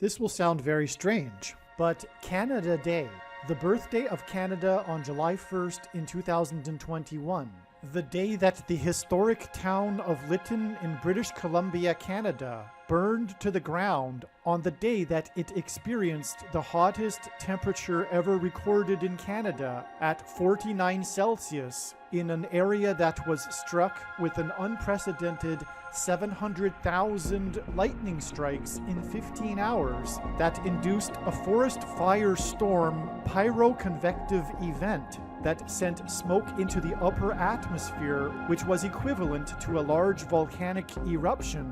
This will sound very strange, but Canada Day, the birthday of Canada on July 1st in 2021, the day that the historic town of Lytton in British Columbia, Canada, burned to the ground on the day that it experienced the hottest temperature ever recorded in Canada at 49 Celsius in an area that was struck with an unprecedented 700,000 lightning strikes in 15 hours that induced a forest fire storm pyroconvective event that sent smoke into the upper atmosphere, which was equivalent to a large volcanic eruption,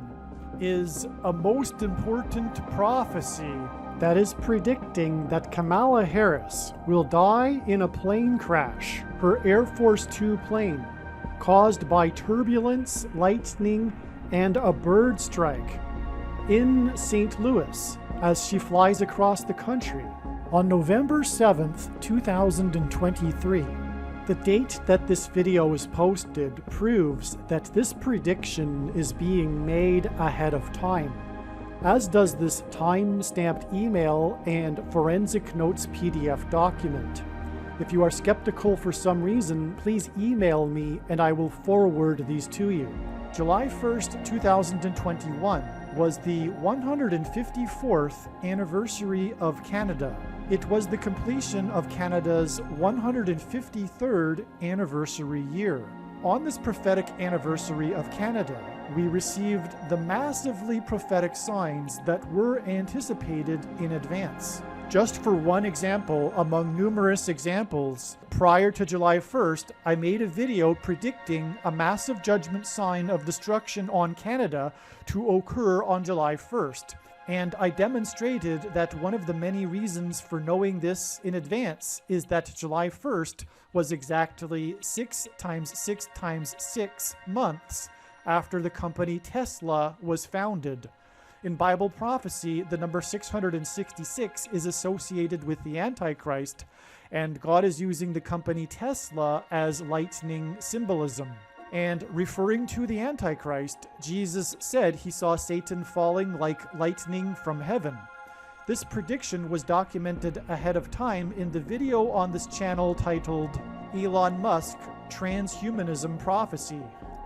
is a most important prophecy that is predicting that Kamala Harris will die in a plane crash, her Air Force Two plane, caused by turbulence, lightning, and a bird strike in St. Louis as she flies across the country on November 7th, 2023. The date that this video is posted proves that this prediction is being made ahead of time, as does this time-stamped email and forensic notes PDF document. If you are skeptical for some reason, please email me and I will forward these to you. July 1st, 2021 was the 154th anniversary of Canada. It was the completion of Canada's 153rd anniversary year. On this prophetic anniversary of Canada, we received the massively prophetic signs that were anticipated in advance. Just for one example among numerous examples, prior to July 1st, I made a video predicting a massive judgment sign of destruction on Canada to occur on July 1st. And I demonstrated that one of the many reasons for knowing this in advance is that July 1st was exactly 6 times 6 times 6 months after the company Tesla was founded. In Bible prophecy, the number 666 is associated with the Antichrist, and God is using the company Tesla as lightning symbolism. And referring to the Antichrist, Jesus said he saw Satan falling like lightning from heaven. This prediction was documented ahead of time in the video on this channel titled Elon Musk Transhumanism Prophecy.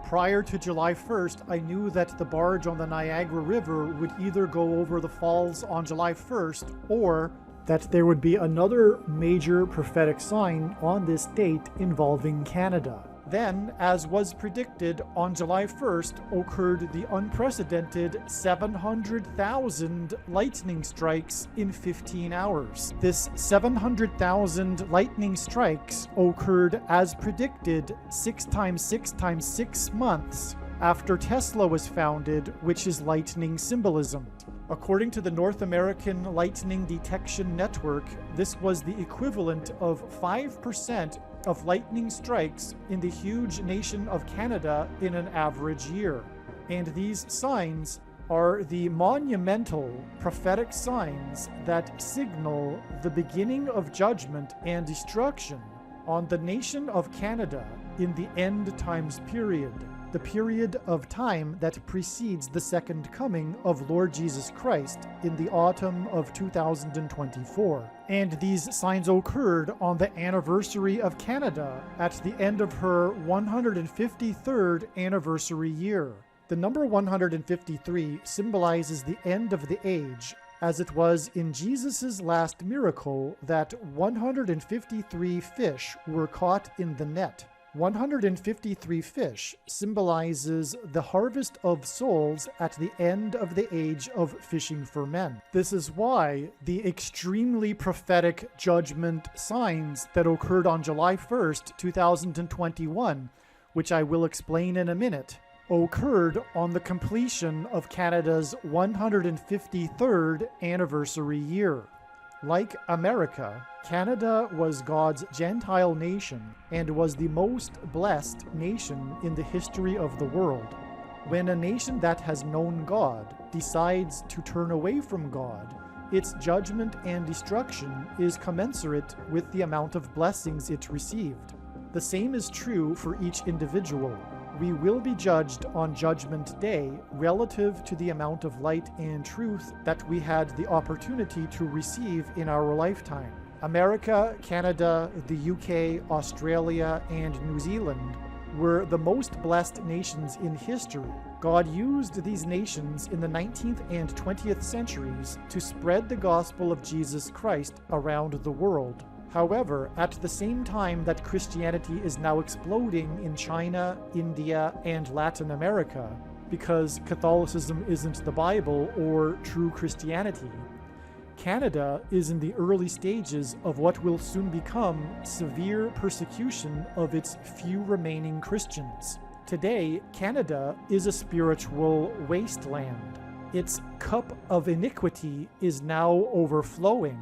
Prior to July 1st, I knew that the barge on the Niagara River would either go over the falls on July 1st or that there would be another major prophetic sign on this date involving Canada. Then, as was predicted, on July 1st occurred the unprecedented 700,000 lightning strikes in 15 hours. This 700,000 lightning strikes occurred as predicted 6 times 6 times 6 months after Tesla was founded, which is lightning symbolism. According to the North American Lightning Detection Network, this was the equivalent of 5% of lightning strikes in the huge nation of Canada in an average year. And these signs are the monumental prophetic signs that signal the beginning of judgment and destruction on the nation of Canada in the end times period, the period of time that precedes the second coming of Lord Jesus Christ in the autumn of 2024. And these signs occurred on the anniversary of Canada at the end of her 153rd anniversary year. The number 153 symbolizes the end of the age, as it was in Jesus' last miracle that 153 fish were caught in the net. 153 fish symbolizes the harvest of souls at the end of the age of fishing for men. This is why the extremely prophetic judgment signs that occurred on July 1st, 2021, which I will explain in a minute, occurred on the completion of Canada's 153rd anniversary year. Like America, Canada was God's Gentile nation and was the most blessed nation in the history of the world. When a nation that has known God decides to turn away from God, its judgment and destruction is commensurate with the amount of blessings it received. The same is true for each individual. we will be judged on Judgment Day relative to the amount of light and truth that we had the opportunity to receive in our lifetime. America, Canada, the UK, Australia, and New Zealand were the most blessed nations in history. God used these nations in the 19th and 20th centuries to spread the gospel of Jesus Christ around the world. However, at the same time that Christianity is now exploding in China, India, and Latin America, because Catholicism isn't the Bible or true Christianity, Canada is in the early stages of what will soon become severe persecution of its few remaining Christians. Today, Canada is a spiritual wasteland. Its cup of iniquity is now overflowing,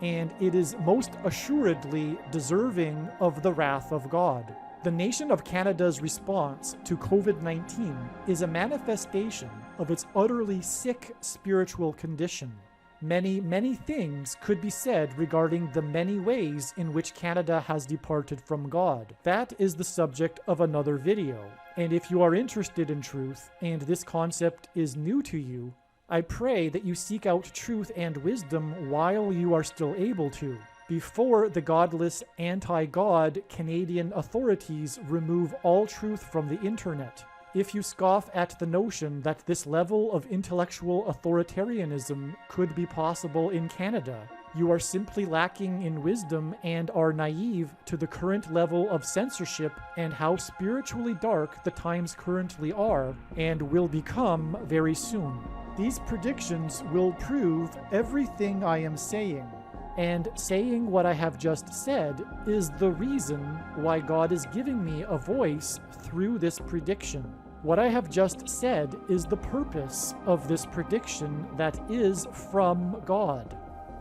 and it is most assuredly deserving of the wrath of God. The nation of Canada's response to COVID-19 is a manifestation of its utterly sick spiritual condition. Many things could be said regarding the many ways in which Canada has departed from God. That is the subject of another video. And if you are interested in truth, and this concept is new to you, I pray that you seek out truth and wisdom while you are still able to, before the godless, anti-God Canadian authorities remove all truth from the internet. If you scoff at the notion that this level of intellectual authoritarianism could be possible in Canada, you are simply lacking in wisdom and are naive to the current level of censorship and how spiritually dark the times currently are and will become very soon. These predictions will prove everything I am saying, and saying what I have just said is the reason why God is giving me a voice through this prediction. What I have just said is the purpose of this prediction that is from God.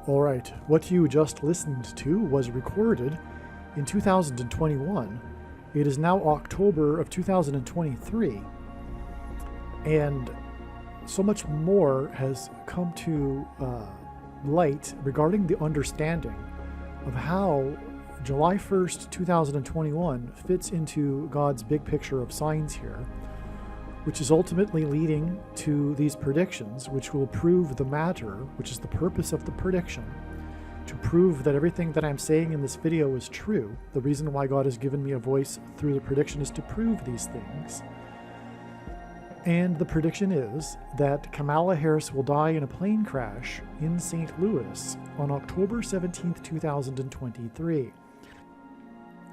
All right, what you just listened to was recorded in 2021. It is now October of 2023, and so much more has come to light regarding the understanding of how July 1st, 2021 fits into God's big picture of signs here, which is ultimately leading to these predictions, which will prove the matter, which is the purpose of the prediction, to prove that everything that I'm saying in this video is true. The reason why God has given me a voice through the prediction is to prove these things. And the prediction is that Kamala Harris will die in a plane crash in St. Louis on October 17th, 2023.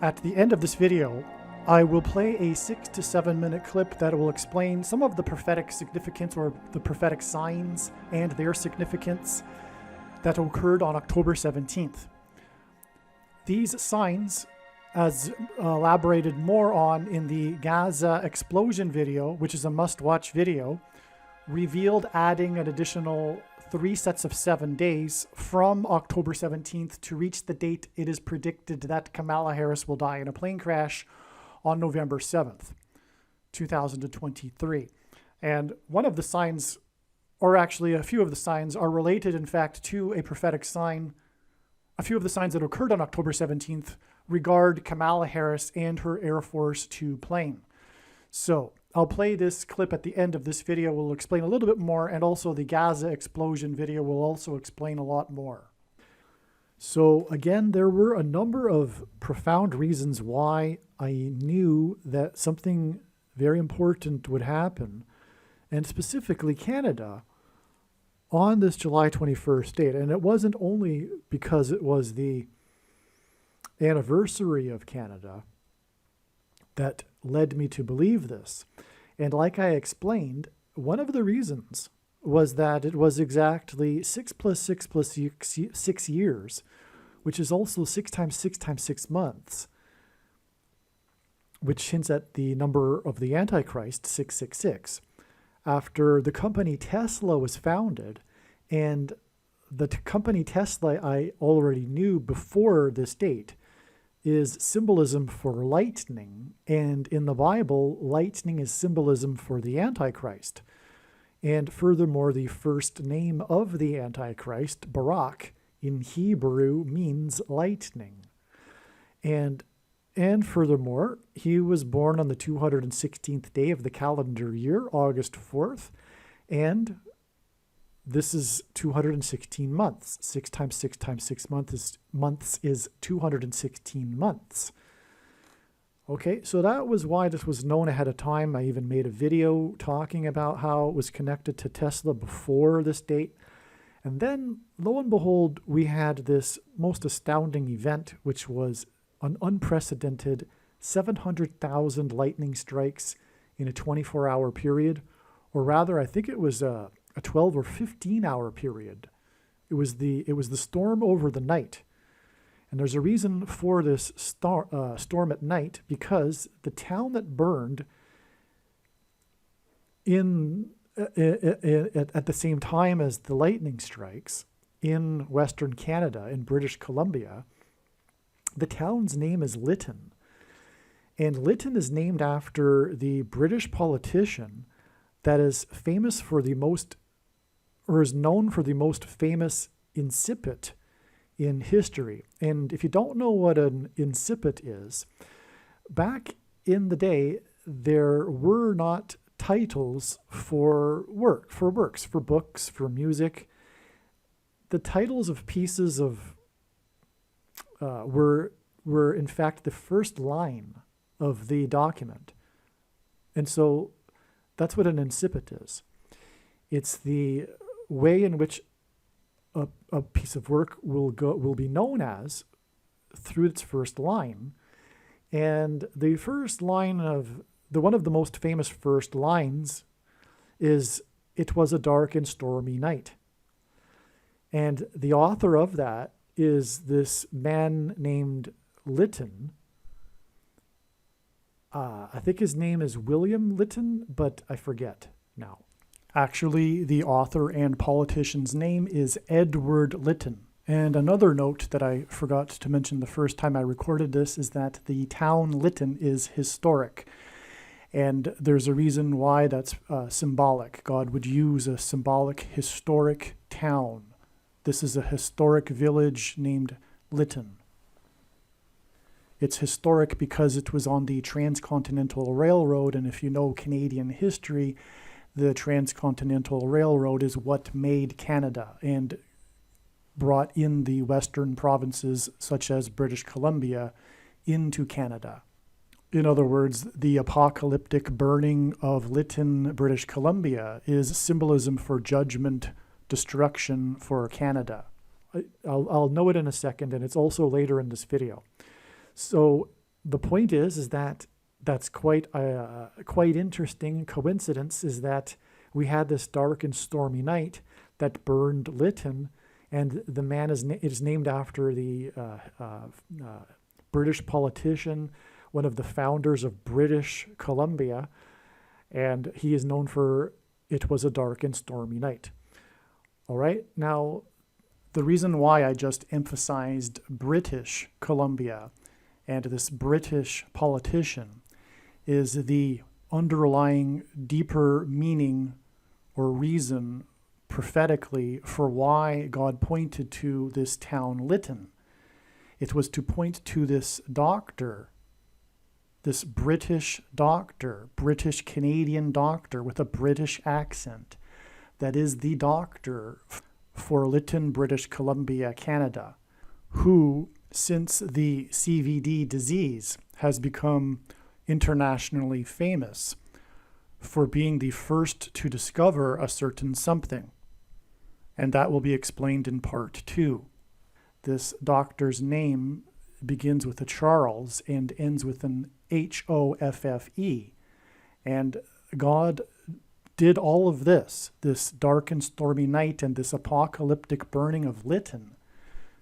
At the end of this video, I will play a 6 to 7 minute clip that will explain some of the prophetic significance or the prophetic signs and their significance that occurred on October 17th. These signs, as elaborated more on in the Gaza explosion video, which is a must-watch video, revealed adding an additional 3 sets of 7 days from October 17th to reach the date it is predicted that Kamala Harris will die in a plane crash on November 7th, 2023. And one of the signs, or actually a few of the signs, are related, in fact, to a prophetic sign. A few of the signs that occurred on October 17th regard Kamala Harris and her Air Force 2 plane. So I'll play this clip at the end of this video. We'll explain a little bit more, and also the Gaza explosion video will also explain a lot more. So again, there were a number of profound reasons why I knew that something very important would happen, and specifically Canada, on this July 21st date. And it wasn't only because it was the anniversary of Canada that led me to believe this. And like I explained, one of the reasons was that it was exactly 6 plus 6 plus 6 years, which is also 6 times 6 times 6 months, which hints at the number of the Antichrist, 666, after the company Tesla was founded. And the company Tesla, I already knew before this date, is symbolism for lightning. And in the Bible, lightning is symbolism for the Antichrist. And furthermore, the first name of the Antichrist, Barak, in Hebrew means lightning. And And furthermore, he was born on the 216th day of the calendar year, August 4th, and this is 216 months. 6 times 6 times 6 months is 216 months. Okay, so that was why this was known ahead of time. I even made a video talking about how it was connected to Tesla before this date. And then, lo and behold, we had this most astounding event, which was an unprecedented 700,000 lightning strikes in a 24-hour period. Or rather, I think it was a 12 or 15-hour period. It was the storm over the night. And there's a reason for this storm at night, because the town that burned at the same time as the lightning strikes in Western Canada, in British Columbia, the town's name is Lytton. And Lytton is named after the British politician that is famous for the most, or is known for the most famous incipit in history. And if you don't know what an incipit is, back in the day, there were not titles for works, for books, for music. The titles of pieces of were in fact the first line of the document. And so that's what an incipit is. It's the way in which a piece of work will be known as through its first line. And the first line of one of the most famous first lines is, "It was a dark and stormy night." And the author of that is this man named Lytton. I think his name is William Lytton, but I forget now. Actually, the author and politician's name is Edward Lytton. And another note that I forgot to mention the first time I recorded this is that the town Lytton is historic. And there's a reason why that's symbolic. God would use a symbolic, historic town. This is a historic village named Lytton. It's historic because it was on the Transcontinental Railroad, and if you know Canadian history, the Transcontinental Railroad is what made Canada and brought in the western provinces, such as British Columbia, into Canada. In other words, the apocalyptic burning of Lytton, British Columbia, is symbolism for judgment, destruction for Canada. I'll know it in a second, and it's also later in this video. So the point is that that's quite interesting coincidence, is that we had this dark and stormy night that burned Lytton, and the man is named after the British politician, one of the founders of British Columbia, and he is known for "It was a dark and stormy night." All right, now the reason why I just emphasized British Columbia and this British politician is the underlying deeper meaning or reason prophetically for why God pointed to this town Lytton. It was to point to this doctor, this British doctor, British Canadian doctor with a British accent, that is the doctor for Lytton, British Columbia, Canada, who, since the CVD disease, has become internationally famous for being the first to discover a certain something. And that will be explained in part 2. This doctor's name begins with a Charles and ends with an Hoffe. And God did all of this dark and stormy night and this apocalyptic burning of Lytton,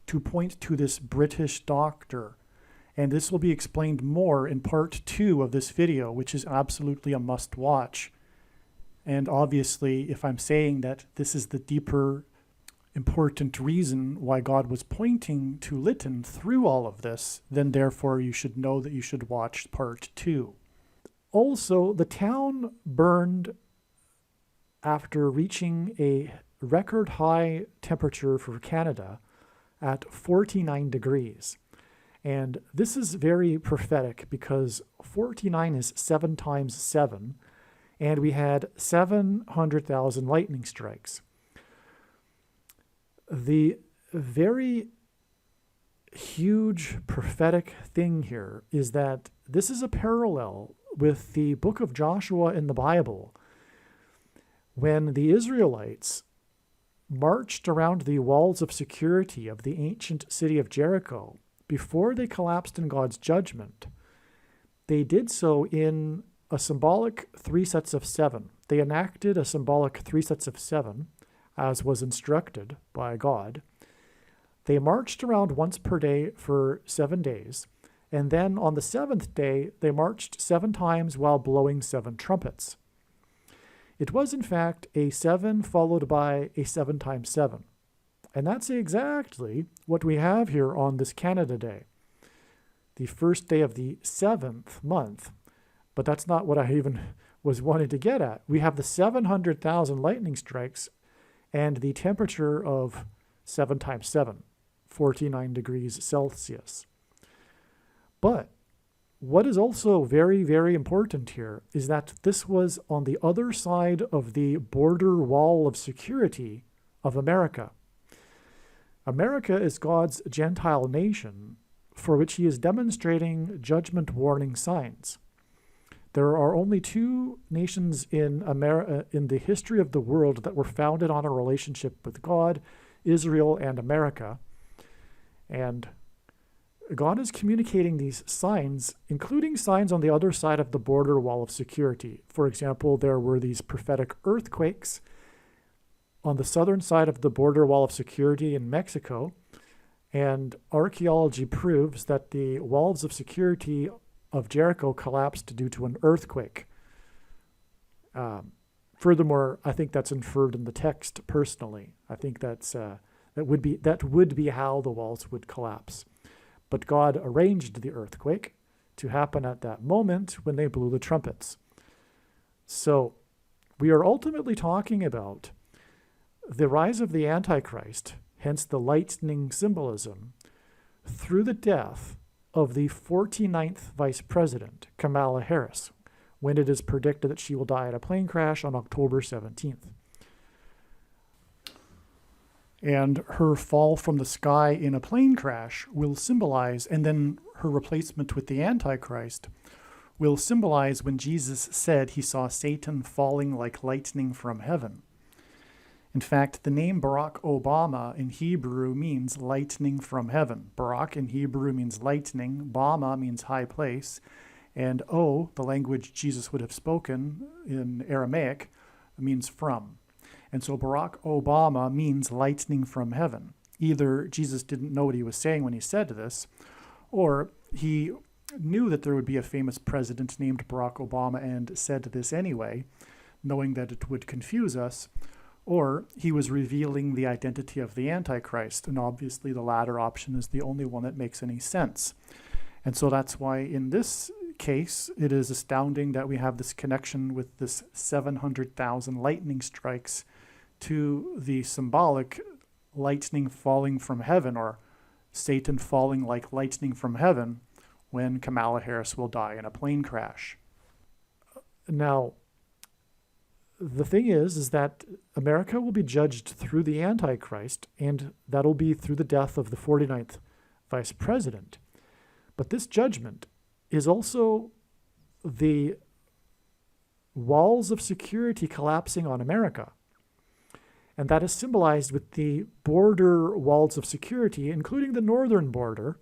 to point to this British doctor. And this will be explained more in part 2 of this video, which is absolutely a must watch. And obviously, if I'm saying that this is the deeper, important reason why God was pointing to Lytton through all of this, then therefore you should know that you should watch part 2. Also, the town burned after reaching a record high temperature for Canada at 49 degrees. And this is very prophetic because 49 is 7 times 7, and we had 700,000 lightning strikes. The very huge prophetic thing here is that this is a parallel with the book of Joshua in the Bible, when the Israelites marched around the walls of security of the ancient city of Jericho before they collapsed in God's judgment. They did so in a symbolic 3 sets of 7. They enacted a symbolic 3 sets of 7, as was instructed by God. They marched around once per day for 7 days, and then on the 7th day, they marched 7 times while blowing 7 trumpets. It was, in fact, a 7 followed by a 7 times 7. And that's exactly what we have here on this Canada Day, the first day of the 7th month. But that's not what I even was wanting to get at. We have the 700,000 lightning strikes and the temperature of 7 times 7, 49 degrees Celsius. But what is also very, very important here is that this was on the other side of the border wall of security of America. America is God's Gentile nation for which he is demonstrating judgment warning signs. There are only 2 nations in the history of the world that were founded on a relationship with God, Israel and America. And God is communicating these signs, including signs on the other side of the border wall of security. For example, there were these prophetic earthquakes on the southern side of the border wall of security in Mexico, and archaeology proves that the walls of security of Jericho collapsed due to an earthquake. Furthermore, I think that's inferred in the text personally. I think that would be how the walls would collapse. But God arranged the earthquake to happen at that moment when they blew the trumpets. So we are ultimately talking about the rise of the Antichrist, hence the lightning symbolism, through the death of the 49th Vice President, Kamala Harris, when it is predicted that she will die in a plane crash on October 17th. And her fall from the sky in a plane crash will symbolize, and then her replacement with the Antichrist will symbolize when Jesus said he saw Satan falling like lightning from heaven. In fact, the name Barack Obama in Hebrew means lightning from heaven. Barack in Hebrew means lightning, Bama means high place, and O, the language Jesus would have spoken in Aramaic, means from. And so Barack Obama means lightning from heaven. Either Jesus didn't know what he was saying when he said this, or he knew that there would be a famous president named Barack Obama and said this anyway, knowing that it would confuse us, or he was revealing the identity of the Antichrist, and obviously the latter option is the only one that makes any sense. And so that's why in this case, it is astounding that we have this connection with this 700,000 lightning strikes to the symbolic lightning falling from heaven, or Satan falling like lightning from heaven, when Kamala Harris will die in a plane crash. Now, the thing is that America will be judged through the Antichrist, and that'll be through the death of the 49th Vice President. But this judgment is also the walls of security collapsing on America. And that is symbolized with the border walls of security, including the northern border.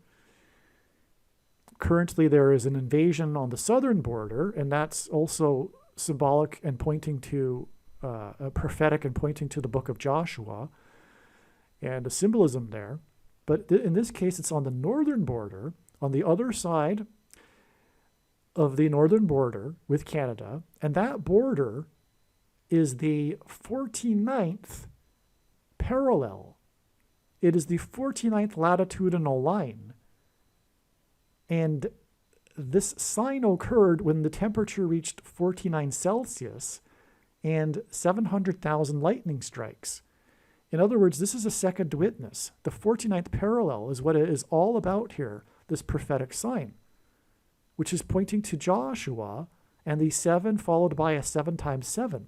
Currently, there is an invasion on the southern border, and that's also symbolic and pointing to prophetic and pointing to the book of Joshua and a symbolism there. But in this case, it's on the northern border, on the other side of the northern border with Canada, and that border is the 49th parallel. It is the 49th latitudinal line. And this sign occurred when the temperature reached 49 Celsius and 700,000 lightning strikes. In other words, this is a second witness. The 49th parallel is what it is all about here. this prophetic sign, which is pointing to Joshua and the 7 followed by a 7 times 7,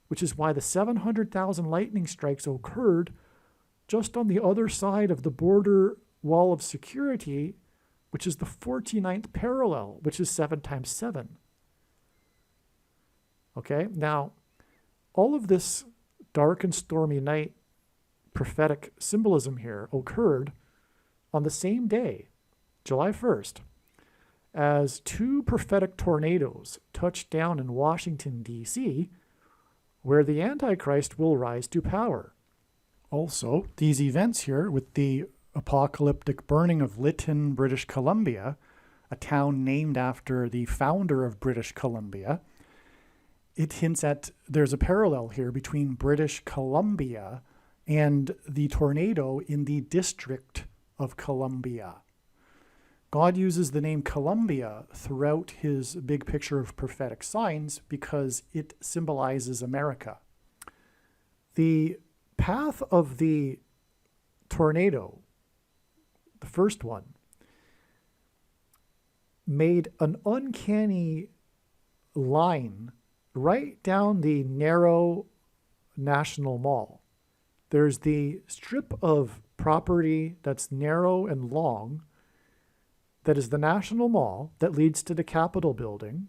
which is why the 700,000 lightning strikes occurred just on the other side of the border wall of security, which is the 49th parallel, which is 7 times 7. Okay, now, all of this dark and stormy night prophetic symbolism here occurred on the same day, July 1st, as 2 prophetic tornadoes touched down in Washington, D.C., where the Antichrist will rise to power. Also, these events here with the apocalyptic burning of Lytton, British Columbia, a town named after the founder of British Columbia, it hints at there's a parallel here between British Columbia and the tornado in the District of Columbia. God uses the name Columbia throughout his big picture of prophetic signs because it symbolizes America. The path of the tornado, the first one, made an uncanny line right down the narrow National Mall. There's the strip of property that's narrow and long that is the National Mall that leads to the Capitol building,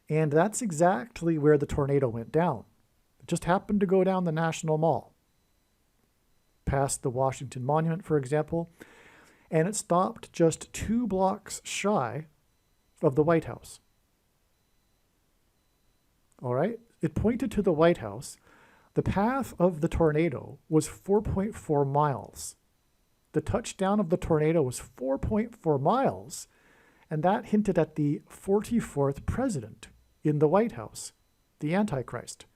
and that's exactly where the tornado went down. It just happened to go down the National Mall, past the Washington Monument, for example, and it stopped just 2 blocks shy of the White House. All right? It pointed to the White House. The path of the tornado was 4.4 miles. The touchdown of the tornado was 4.4 miles, and that hinted at the 44th president in the White House, the Antichrist,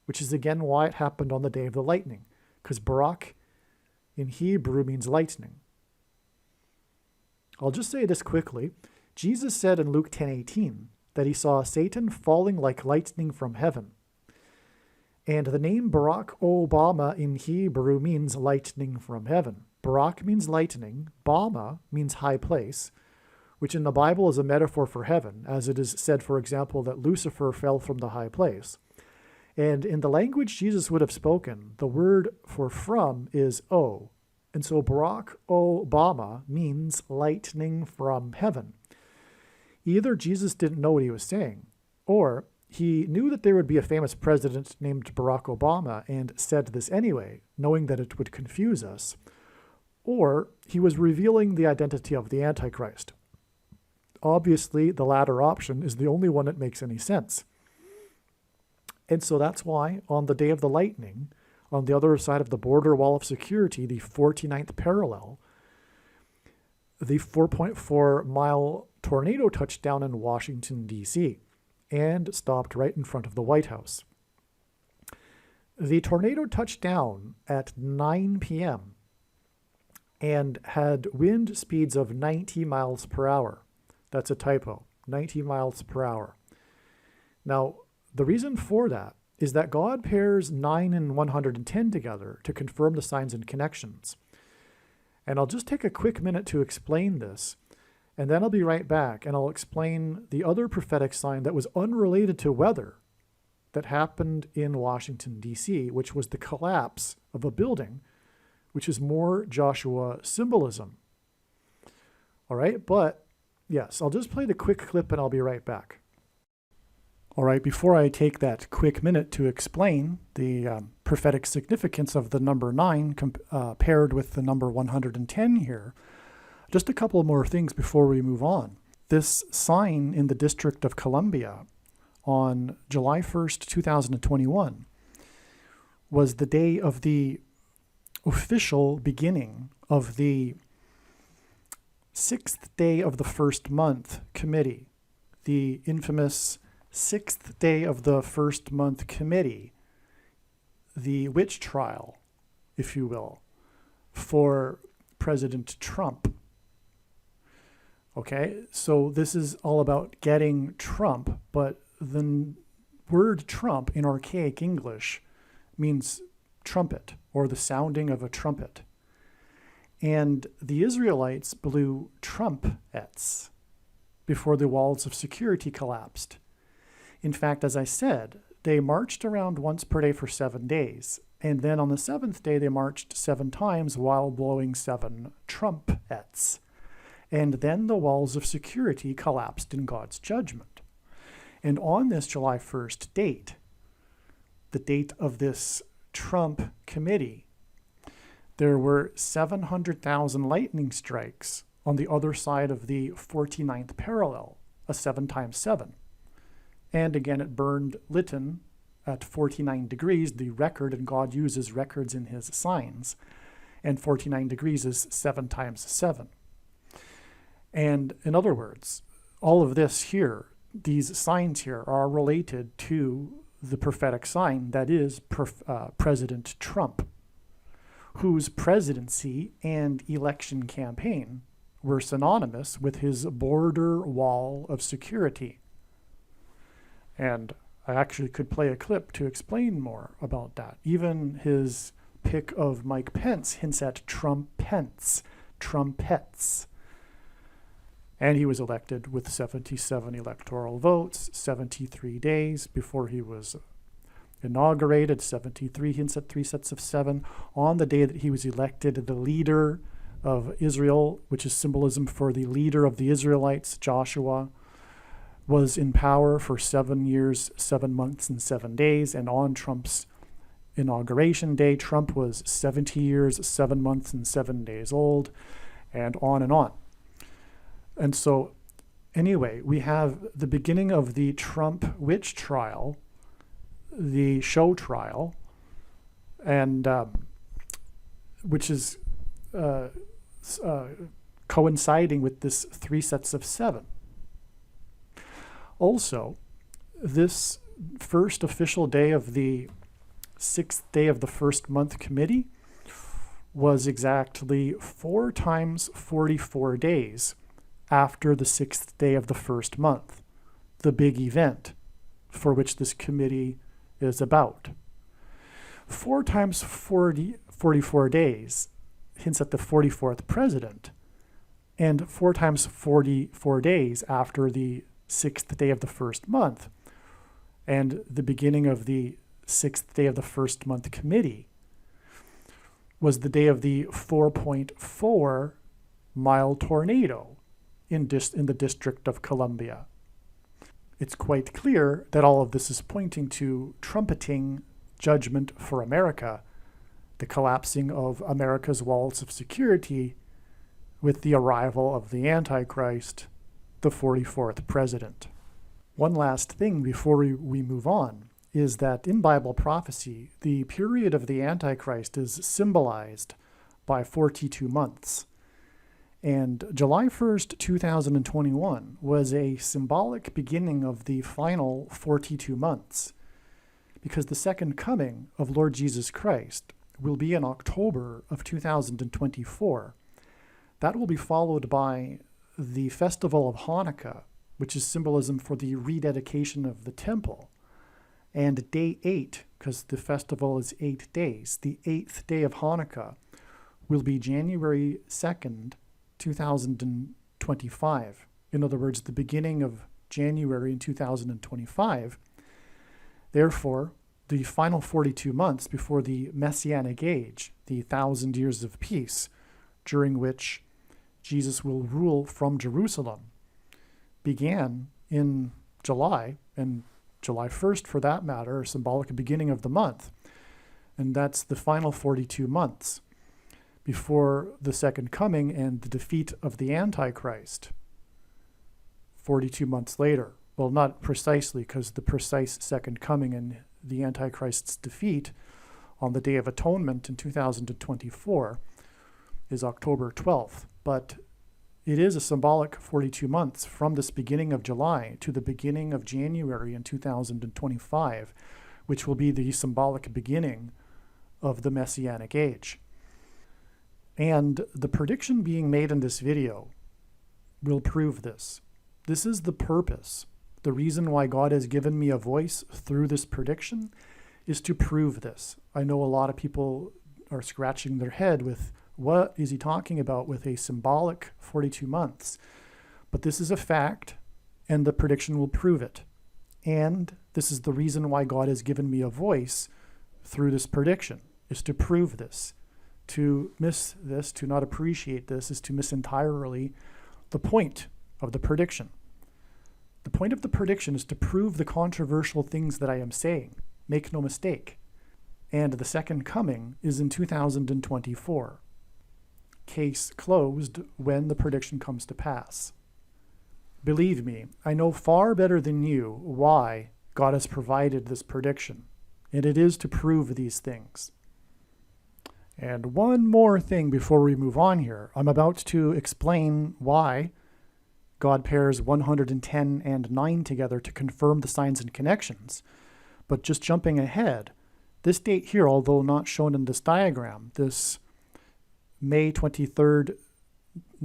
which is again why it happened on the day of the lightning, because Barak in Hebrew means lightning. I'll just say this quickly. Jesus said in Luke 10:18 that he saw Satan falling like lightning from heaven. And the name Barack Obama in Hebrew means lightning from heaven. Barak means lightning, Bama means high place, which in the Bible is a metaphor for heaven, as it is said, for example, that Lucifer fell from the high place. And in the language Jesus would have spoken, the word for from is O. And so Barack Obama means lightning from heaven. Either Jesus didn't know what he was saying, or he knew that there would be a famous president named Barack Obama and said this anyway, knowing that it would confuse us, or he was revealing the identity of the Antichrist. Obviously, the latter option is the only one that makes any sense. And so that's why on the day of the lightning, on the other side of the border wall of security, the 49th parallel, the 4.4-mile tornado touched down in Washington, D.C., and stopped right in front of the White House. The tornado touched down at 9 p.m. and had wind speeds of 90 miles per hour. That's a typo, 90 miles per hour. Now, the reason for that is that God pairs 9 and 110 together to confirm the signs and connections. And I'll just take a quick minute to explain this, and then I'll be right back, and I'll explain the other prophetic sign that was unrelated to weather that happened in Washington, D.C., which was the collapse of a building, which is more Joshua symbolism. All right, but yes, I'll just play the quick clip and I'll be right back. All right, before I take that quick minute to explain the prophetic significance of the number 9 paired with the number 110 here, just a couple more things before we move on. This sign in the District of Columbia on July 1st, 2021 was the day of the official beginning of the 6th day of the first month committee, the infamous 6th day of the first month committee, the witch trial, if you will, for President Trump. Okay, so this is all about getting Trump, but the word Trump in archaic English means trumpet or the sounding of a trumpet. And the Israelites blew trumpets before the walls of security collapsed. In fact, as I said, they marched around once per day for 7 days. And then on the seventh day, they marched 7 times while blowing 7 trumpets. And then the walls of security collapsed in God's judgment. And on this July 1st date, the date of this Trump committee, there were 700,000 lightning strikes on the other side of the 49th parallel, a 7 times 7. And again, it burned Lytton at 49 degrees, the record, and God uses records in his signs. And 49 degrees is 7 times 7. And in other words, all of this here, these signs here, are related to the prophetic sign that is President Trump, whose presidency and election campaign were synonymous with his border wall of security. And I actually could play a clip to explain more about that. Even his pick of Mike Pence hints at trumpets. And he was elected with 77 electoral votes, 73 days before he was inaugurated. 73 hints at 3 sets of 7. On the day that he was elected, the leader of Israel, which is symbolism for the leader of the Israelites, Joshua, was in power for 7 years, 7 months, and 7 days. And on Trump's inauguration day, Trump was 70 years, 7 months, and 7 days old, and on and on. And so, anyway, we have the beginning of the Trump witch trial, the show trial, and which is coinciding with this 3 sets of 7. Also, this first official day of the 6th day of the first month committee was exactly 4 times 44 days after the 6th day of the first month, the big event for which this committee is about. 4 times 44 days hints at the 44th president, and 4 times 44 days after the 6th day of the first month, and the beginning of the 6th day of the first month committee was the day of the 4.4 mile tornado in the District of Columbia. It's quite clear that all of this is pointing to trumpeting judgment for America, the collapsing of America's walls of security with the arrival of the Antichrist, the 44th president. One last thing before we move on is that in Bible prophecy, the period of the Antichrist is symbolized by 42 months. And July 1st, 2021 was a symbolic beginning of the final 42 months, because the second coming of Lord Jesus Christ will be in October of 2024. That will be followed by the festival of Hanukkah, which is symbolism for the rededication of the temple, and day 8, because the festival is 8 days. The 8th day of Hanukkah will be January 2nd, 2025. In other words, the beginning of January in 2025. Therefore, the final 42 months before the Messianic age, the 1,000 years of peace, during which Jesus will rule from Jerusalem, began in July, and July 1st, for that matter, a symbolic beginning of the month. And that's the final 42 months before the second coming and the defeat of the Antichrist 42 months later. Well, not precisely, because the precise second coming and the Antichrist's defeat on the Day of Atonement in 2024 is October 12th. But it is a symbolic 42 months from this beginning of July to the beginning of January in 2025, which will be the symbolic beginning of the Messianic age. And the prediction being made in this video will prove this. This is the purpose. The reason why God has given me a voice through this prediction is to prove this. I know a lot of people are scratching their head with What is he talking about with a symbolic 42 months? But this is a fact, and the prediction will prove it. And this is the reason why God has given me a voice through this prediction, is to prove this. To miss this, to not appreciate this, is to miss entirely the point of the prediction. The point of the prediction is to prove the controversial things that I am saying. Make no mistake. And the second coming is in 2024. Case closed when the prediction comes to pass. Believe me, I know far better than you why God has provided this prediction, and it is to prove these things. And one more thing before we move on here. I'm about to explain why God pairs 110 and 9 together to confirm the signs and connections. But just jumping ahead, this date here, although not shown in this diagram, this May 23rd,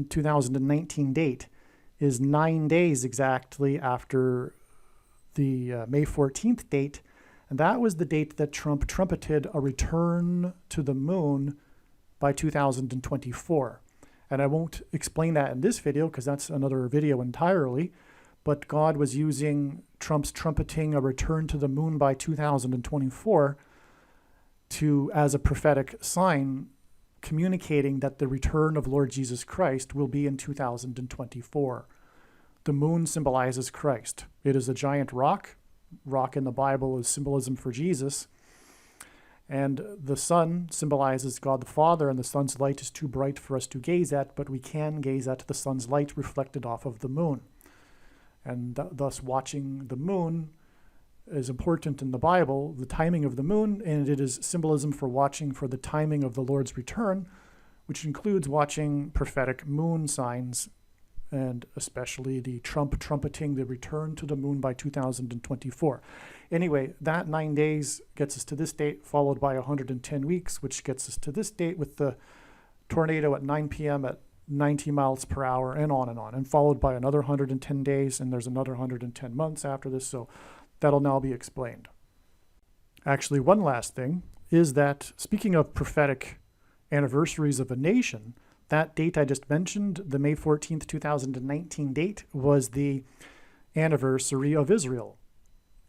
2019 date, is 9 days exactly after the May 14th date, and that was the date that Trump trumpeted a return to the moon by 2024. And I won't explain that in this video because that's another video entirely, but God was using Trump's trumpeting a return to the moon by 2024 as a prophetic sign, communicating that the return of Lord Jesus Christ will be in 2024. The moon symbolizes Christ. It is a giant rock. Rock in the Bible is symbolism for Jesus. And the sun symbolizes God the Father, and the sun's light is too bright for us to gaze at, but we can gaze at the sun's light reflected off of the moon. And thus watching the moon is important in the Bible, the timing of the moon, and it is symbolism for watching for the timing of the Lord's return, which includes watching prophetic moon signs, and especially the Trump trumpeting the return to the moon by 2024. Anyway, that 9 days gets us to this date, followed by 110 weeks, which gets us to this date with the tornado at 9 p.m. at 90 miles per hour, and on, and followed by another 110 days, and there's another 110 months after this, so that'll now be explained. Actually, one last thing is that, speaking of prophetic anniversaries of a nation, that date I just mentioned, the May 14th, 2019 date, was the anniversary of Israel.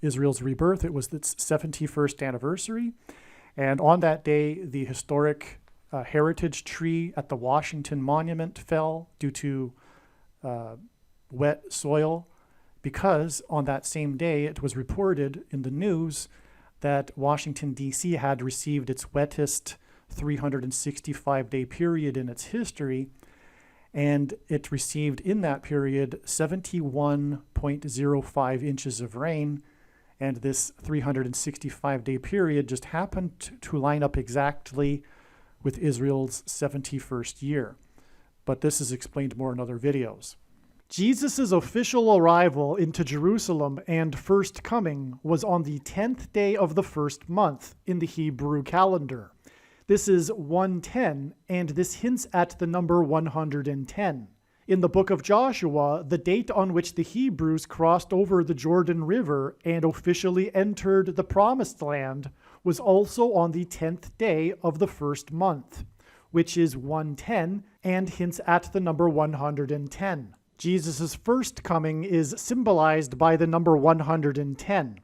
Israel's rebirth. It was its 71st anniversary. And on that day, the historic heritage tree at the Washington Monument fell due to wet soil, because on that same day it was reported in the news that Washington, D.C. had received its wettest 365-day period in its history, and it received in that period 71.05 inches of rain, and this 365-day period just happened to line up exactly with Israel's 71st year. But this is explained more in other videos. Jesus' official arrival into Jerusalem and first coming was on the 10th day of the first month in the Hebrew calendar. This is 110, and this hints at the number 110. In the book of Joshua, the date on which the Hebrews crossed over the Jordan River and officially entered the Promised Land was also on the 10th day of the first month, which is 110 and hints at the number 110. Jesus' first coming is symbolized by the number 110.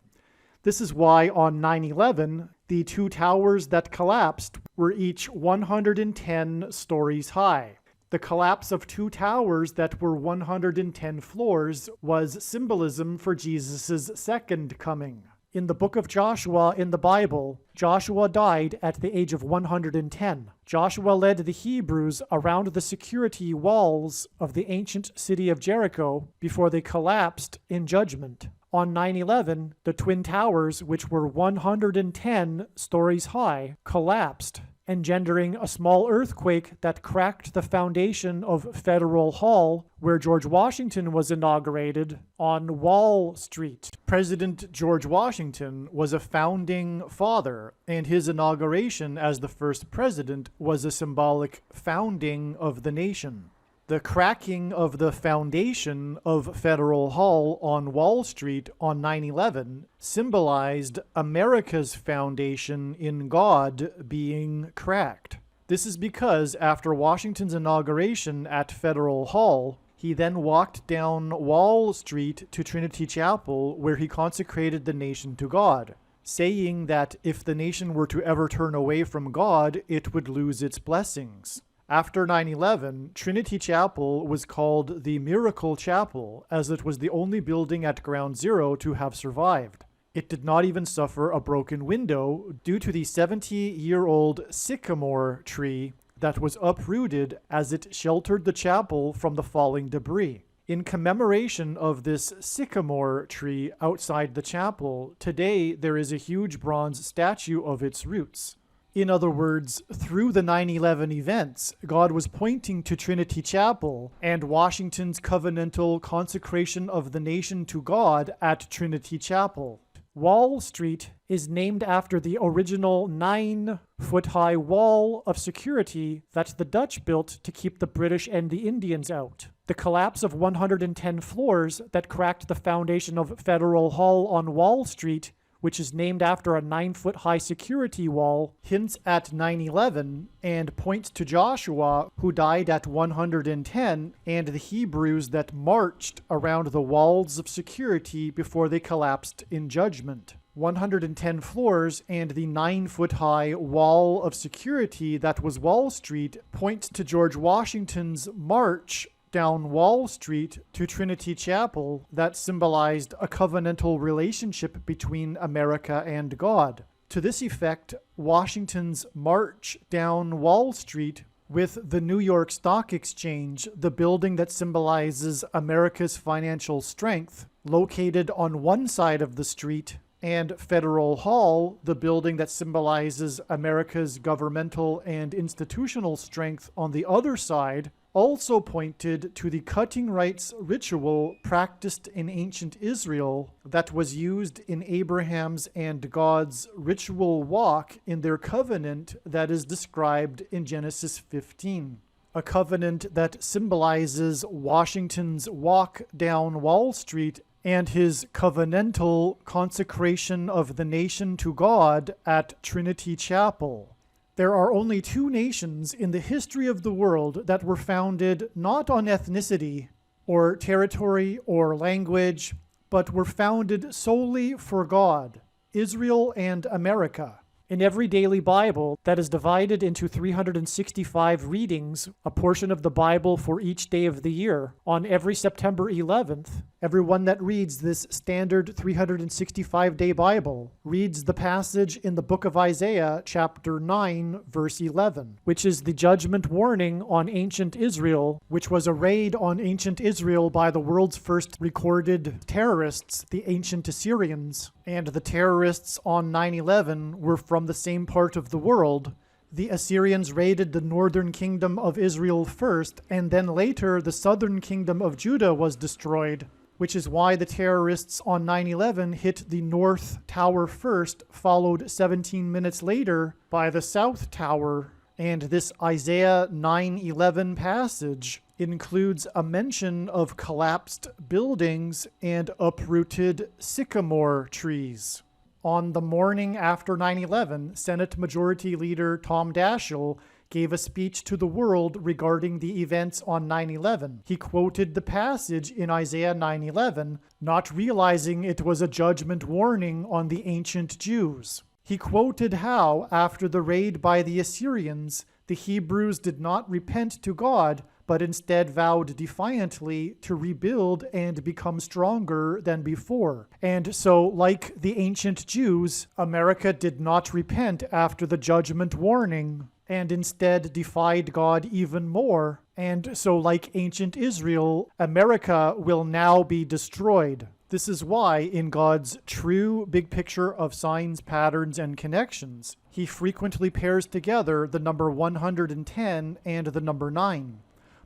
This is why on 9/11, the two towers that collapsed were each 110 stories high. The collapse of two towers that were 110 floors was symbolism for Jesus' second coming. In the book of Joshua in the Bible, Joshua died at the age of 110. Joshua led the Hebrews around the security walls of the ancient city of Jericho before they collapsed in judgment. On 9/11, the Twin Towers, which were 110 stories high, collapsed, engendering a small earthquake that cracked the foundation of Federal Hall, where George Washington was inaugurated, on Wall Street. President George Washington was a founding father, and his inauguration as the first president was a symbolic founding of the nation. The cracking of the foundation of Federal Hall on Wall Street on 9/11 symbolized America's foundation in God being cracked. This is because after Washington's inauguration at Federal Hall, he then walked down Wall Street to Trinity Chapel, where he consecrated the nation to God, saying that if the nation were to ever turn away from God, it would lose its blessings. After 9/11, Trinity Chapel was called the Miracle Chapel, as it was the only building at Ground Zero to have survived. It did not even suffer a broken window due to the 70-year-old sycamore tree that was uprooted as it sheltered the chapel from the falling debris. In commemoration of this sycamore tree outside the chapel, today there is a huge bronze statue of its roots. In other words, through the 9/11 events, God was pointing to Trinity Chapel and Washington's covenantal consecration of the nation to God at Trinity Chapel. Wall Street is named after the original 9-foot-high wall of security that the Dutch built to keep the British and the Indians out. The collapse of 110 floors that cracked the foundation of Federal Hall on Wall Street, which is named after a 9-foot-high security wall, hints at 9/11 and points to Joshua, who died at 110, and the Hebrews that marched around the walls of security before they collapsed in judgment. 110 floors and the 9-foot-high wall of security that was Wall Street points to George Washington's march down Wall Street to Trinity Chapel that symbolized a covenantal relationship between America and God. To this effect, Washington's march down Wall Street with the New York Stock Exchange, the building that symbolizes America's financial strength, located on one side of the street, and Federal Hall, the building that symbolizes America's governmental and institutional strength on the other side, also pointed to the cutting rights ritual practiced in ancient Israel that was used in Abraham's and God's ritual walk in their covenant that is described in Genesis 15. A covenant that symbolizes Washington's walk down Wall Street and his covenantal consecration of the nation to God at Trinity Chapel. There are only two nations in the history of the world that were founded not on ethnicity or territory or language, but were founded solely for God: Israel and America. In every daily Bible that is divided into 365 readings, a portion of the Bible for each day of the year, on every September 11th, everyone that reads this standard 365-day Bible reads the passage in the book of Isaiah, chapter 9, verse 11, which is the judgment warning on ancient Israel, which was a raid on ancient Israel by the world's first recorded terrorists, the ancient Assyrians. And the terrorists on 9/11 were from the same part of the world. The Assyrians raided the northern kingdom of Israel first, and then later the southern kingdom of Judah was destroyed, which is why the terrorists on 9/11 hit the North Tower first, followed 17 minutes later by the South Tower. And this Isaiah 9:11 passage includes a mention of collapsed buildings and uprooted sycamore trees. On the morning after 9/11, Senate Majority Leader Tom Daschle gave a speech to the world regarding the events on 9/11. He quoted the passage in Isaiah 9:11, not realizing it was a judgment warning on the ancient Jews. He quoted how, after the raid by the Assyrians, the Hebrews did not repent to God, but instead vowed defiantly to rebuild and become stronger than before. And so, like the ancient Jews, America did not repent after the judgment warning, and instead defied God even more. And so, like ancient Israel, America will now be destroyed. This is why, in God's true big picture of signs, patterns, and connections, he frequently pairs together the number 110 and the number 9.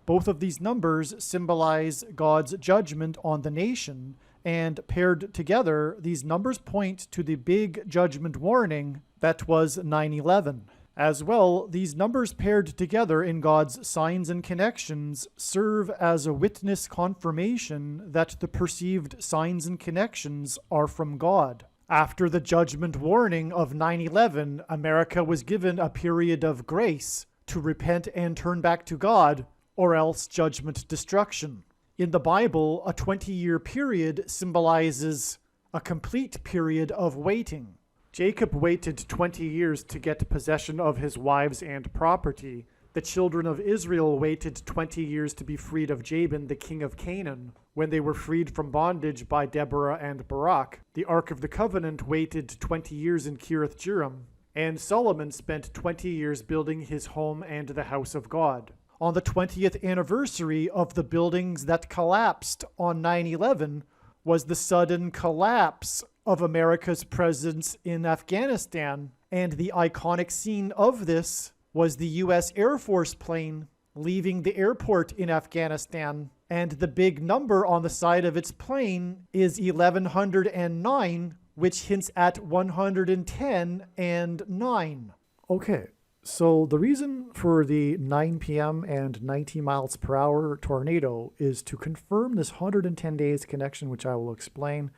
Both of these numbers symbolize God's judgment on the nation, and paired together, these numbers point to the big judgment warning that was 9/11. As well, these numbers paired together in God's signs and connections serve as a witness confirmation that the perceived signs and connections are from God. After the judgment warning of 9/11, America was given a period of grace to repent and turn back to God, or else judgment, destruction. In the Bible, a 20-year period symbolizes a complete period of waiting. Jacob waited 20 years to get possession of his wives and property. The children of Israel waited 20 years to be freed of Jabin, the king of Canaan, when they were freed from bondage by Deborah and Barak. The Ark of the Covenant waited 20 years in Kiriath Jearim, and Solomon spent 20 years building his home and the house of God. On the 20th anniversary of the buildings that collapsed on 9/11 was the sudden collapse of America's presence in Afghanistan, and the iconic scene of this was the U.S. Air Force plane leaving the airport in Afghanistan, and the big number on the side of its plane is 1109, which hints at 110 and 9. Okay, so the reason for the 9 p.m. and 90 miles per hour tornado is to confirm this 110 days connection, which I will explain,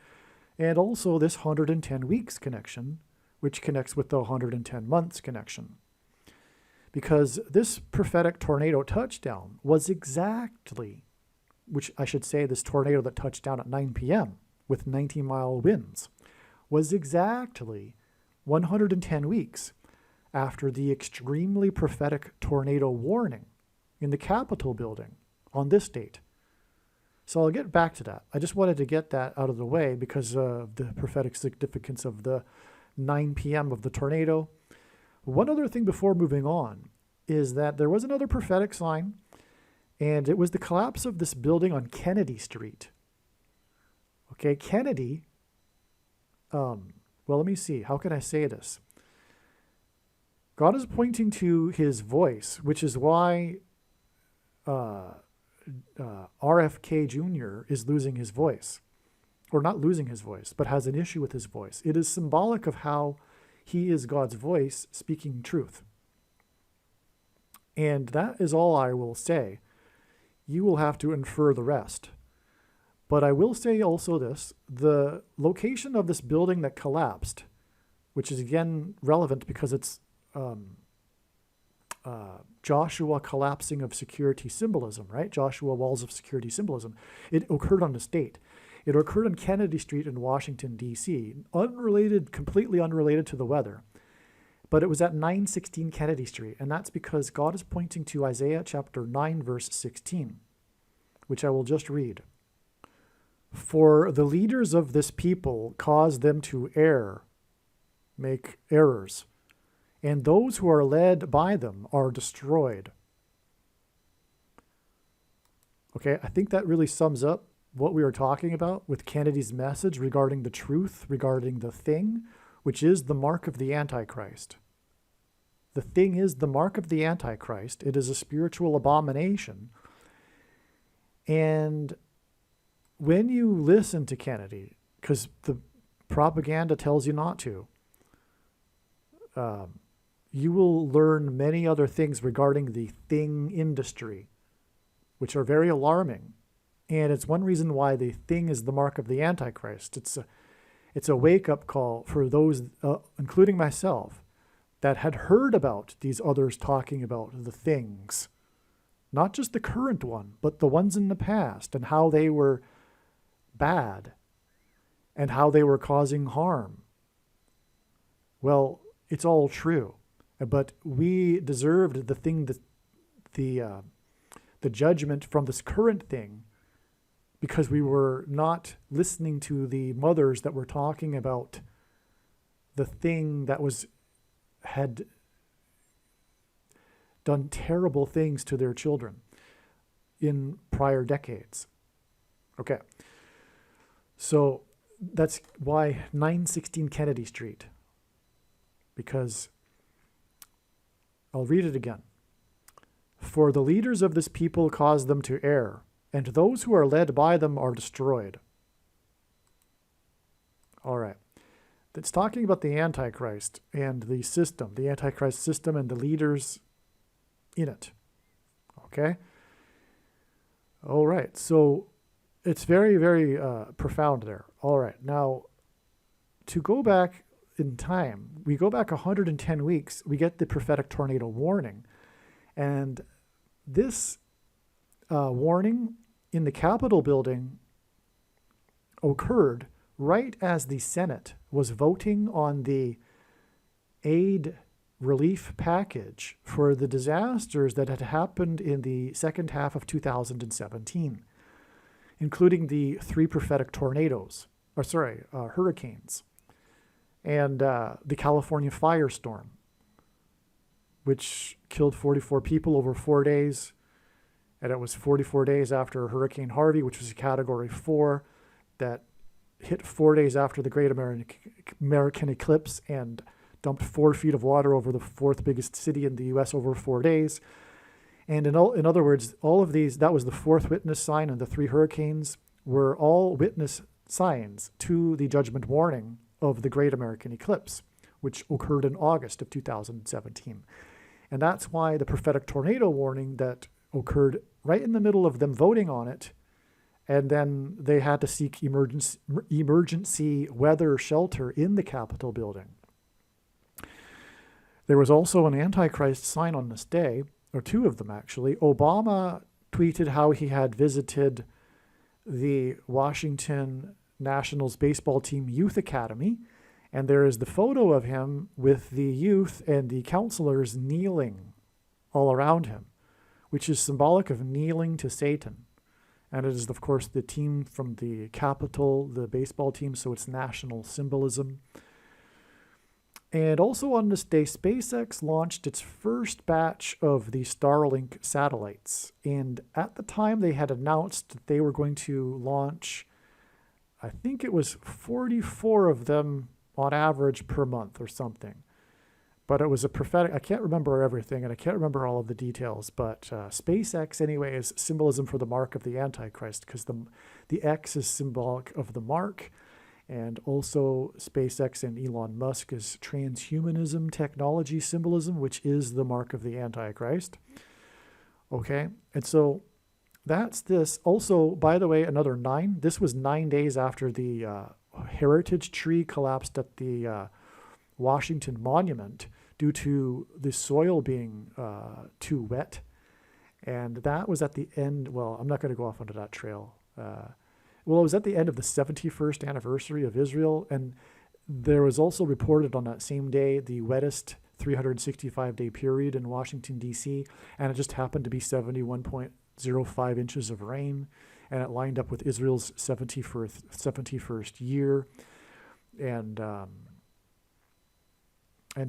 and also this 110 weeks connection, which connects with the 110 months connection. Because this prophetic tornado touchdown was exactly, which I should say this tornado that touched down at 9 p.m. with 90-mile winds, was exactly 110 weeks after the extremely prophetic tornado warning in the Capitol building on this date. So I'll get back to that. I just wanted to get that out of the way because of the prophetic significance of the 9 p.m. of the tornado. One other thing before moving on is that there was another prophetic sign, and it was the collapse of this building on Kennedy Street. Okay, Kennedy, well, let me see. How can I say this? God is pointing to his voice, which is why RFK Jr. is losing his voice. Or not losing his voice, but has an issue with his voice. It is symbolic of how he is God's voice speaking truth. And that is all I will say. You will have to infer the rest. But I will say also this, the location of this building that collapsed, which is again relevant because it's Joshua collapsing of security symbolism, right? Joshua walls of security symbolism. It occurred on this date. It occurred on Kennedy Street in Washington, D.C., completely unrelated to the weather. But it was at 916 Kennedy Street, and that's because God is pointing to Isaiah chapter 9, verse 16, which I will just read. For the leaders of this people cause them to err, make errors, and those who are led by them are destroyed. Okay, I think that really sums up what we were talking about with Kennedy's message regarding the truth, regarding the thing, which is the mark of the Antichrist. The thing is the mark of the Antichrist. It is a spiritual abomination. And when you listen to Kennedy, because the propaganda tells you not to, you will learn many other things regarding the thing industry, which are very alarming. And it's one reason why the thing is the mark of the Antichrist. It's a wake-up call for those, including myself, that had heard about these others talking about the things. Not just the current one, but the ones in the past, and how they were bad, and how they were causing harm. Well, it's all true. But we deserved the thing, the judgment from this current thing, because we were not listening to the mothers that were talking about the thing that had done terrible things to their children in prior decades. Okay. So that's why 916 Kennedy Street, because I'll read it again. For the leaders of this people cause them to err, and those who are led by them are destroyed. All right. It's talking about the Antichrist and the system, the Antichrist system and the leaders in it. Okay? All right. So it's very, very profound there. All right. Now, to go back in time, we go back 110 weeks, we get the prophetic tornado warning. And this warning in the Capitol building occurred right as the Senate was voting on the aid relief package for the disasters that had happened in the second half of 2017, including the 3 prophetic hurricanes, and the California firestorm, which killed 44 people over 4 days. And it was 44 days after Hurricane Harvey, which was a Category 4, that hit 4 days after the Great American Eclipse and dumped 4 feet of water over the 4th biggest city in the U.S. over 4 days. And in other words, all of these, that was the 4th witness sign, and the 3 hurricanes were all witness signs to the judgment warning of the Great American Eclipse, which occurred in August of 2017. And that's why the prophetic tornado warning that occurred right in the middle of them voting on it, and then they had to seek emergency weather shelter in the Capitol building. There was also an Antichrist sign on this day, or 2 of them actually. Obama tweeted how he had visited the Washington Nationals baseball team youth academy, and there is the photo of him with the youth and the counselors kneeling all around him, which is symbolic of kneeling to Satan. And it is, of course, the team from the Capitol, the baseball team, so it's national symbolism. And also on this day, SpaceX launched its first batch of the Starlink satellites. And at the time, they had announced that they were going to launch, I think it was 44 of them on average per month or something. But it was a prophetic, I can't remember everything, and I can't remember all of the details, but SpaceX, anyway, is symbolism for the mark of the Antichrist, because the X is symbolic of the mark, and also SpaceX and Elon Musk is transhumanism technology symbolism, which is the mark of the Antichrist. Okay, and so that's this. Also, by the way, another 9, this was 9 days after the heritage tree collapsed at the Washington Monument due to the soil being too wet. And that was at the end, well, I'm not going to go off onto that trail. Well, it was at the end of the 71st anniversary of Israel, and there was also reported on that same day the wettest 365-day period in Washington, D.C., and it just happened to be 71.05 inches of rain, and it lined up with Israel's 71st year. And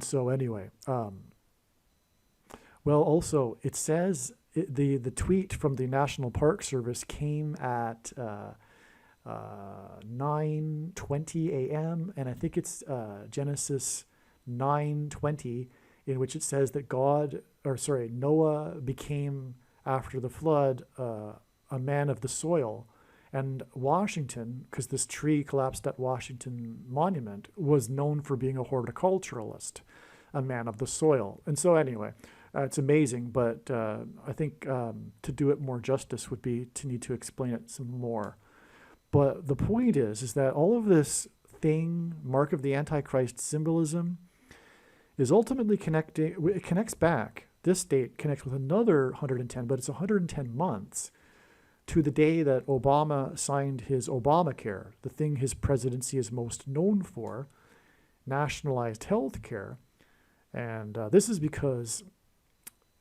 so anyway, well, also it says the tweet from the National Park Service came at 9:20 a.m. and I think it's Genesis 9:20, in which it says that Noah became after the flood a man of the soil. And Washington, because this tree collapsed at Washington Monument, was known for being a horticulturalist, a man of the soil. And so anyway, it's amazing, but I think to do it more justice would be to need to explain it some more. But the point is that all of this thing, mark of the Antichrist symbolism, is ultimately it connects back. This date connects with another 110, but it's 110 months to the day that Obama signed his Obamacare, the thing his presidency is most known for, nationalized health care. And this is because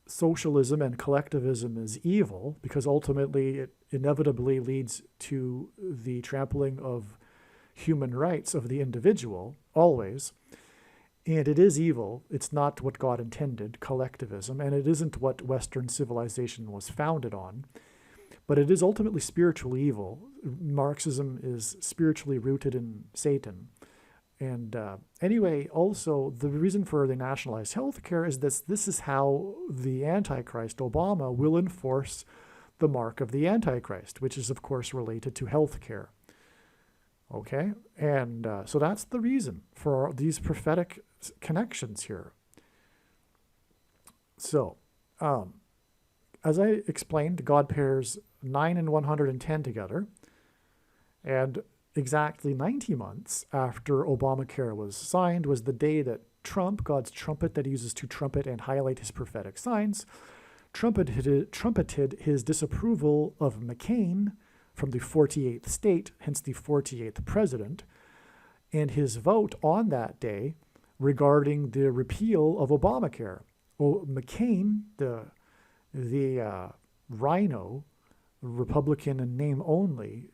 socialism and collectivism is evil, because ultimately it inevitably leads to the trampling of human rights of the individual, always. And it is evil. It's not what God intended, collectivism, and it isn't what Western civilization was founded on. But it is ultimately spiritual evil. Marxism is spiritually rooted in Satan. And anyway, also, the reason for the nationalized health care is this is how the Antichrist, Obama, will enforce the mark of the Antichrist, which is, of course, related to health care. Okay? And so that's the reason for these prophetic connections here. So, as I explained, God pairs 9 and 110 together, and exactly 90 months after Obamacare was signed was the day that Trump, God's trumpet that he uses to trumpet and highlight his prophetic signs, trumpeted his disapproval of McCain from the 48th state, hence the 48th president, and his vote on that day regarding the repeal of Obamacare. Well, McCain, the rhino, Republican in name only,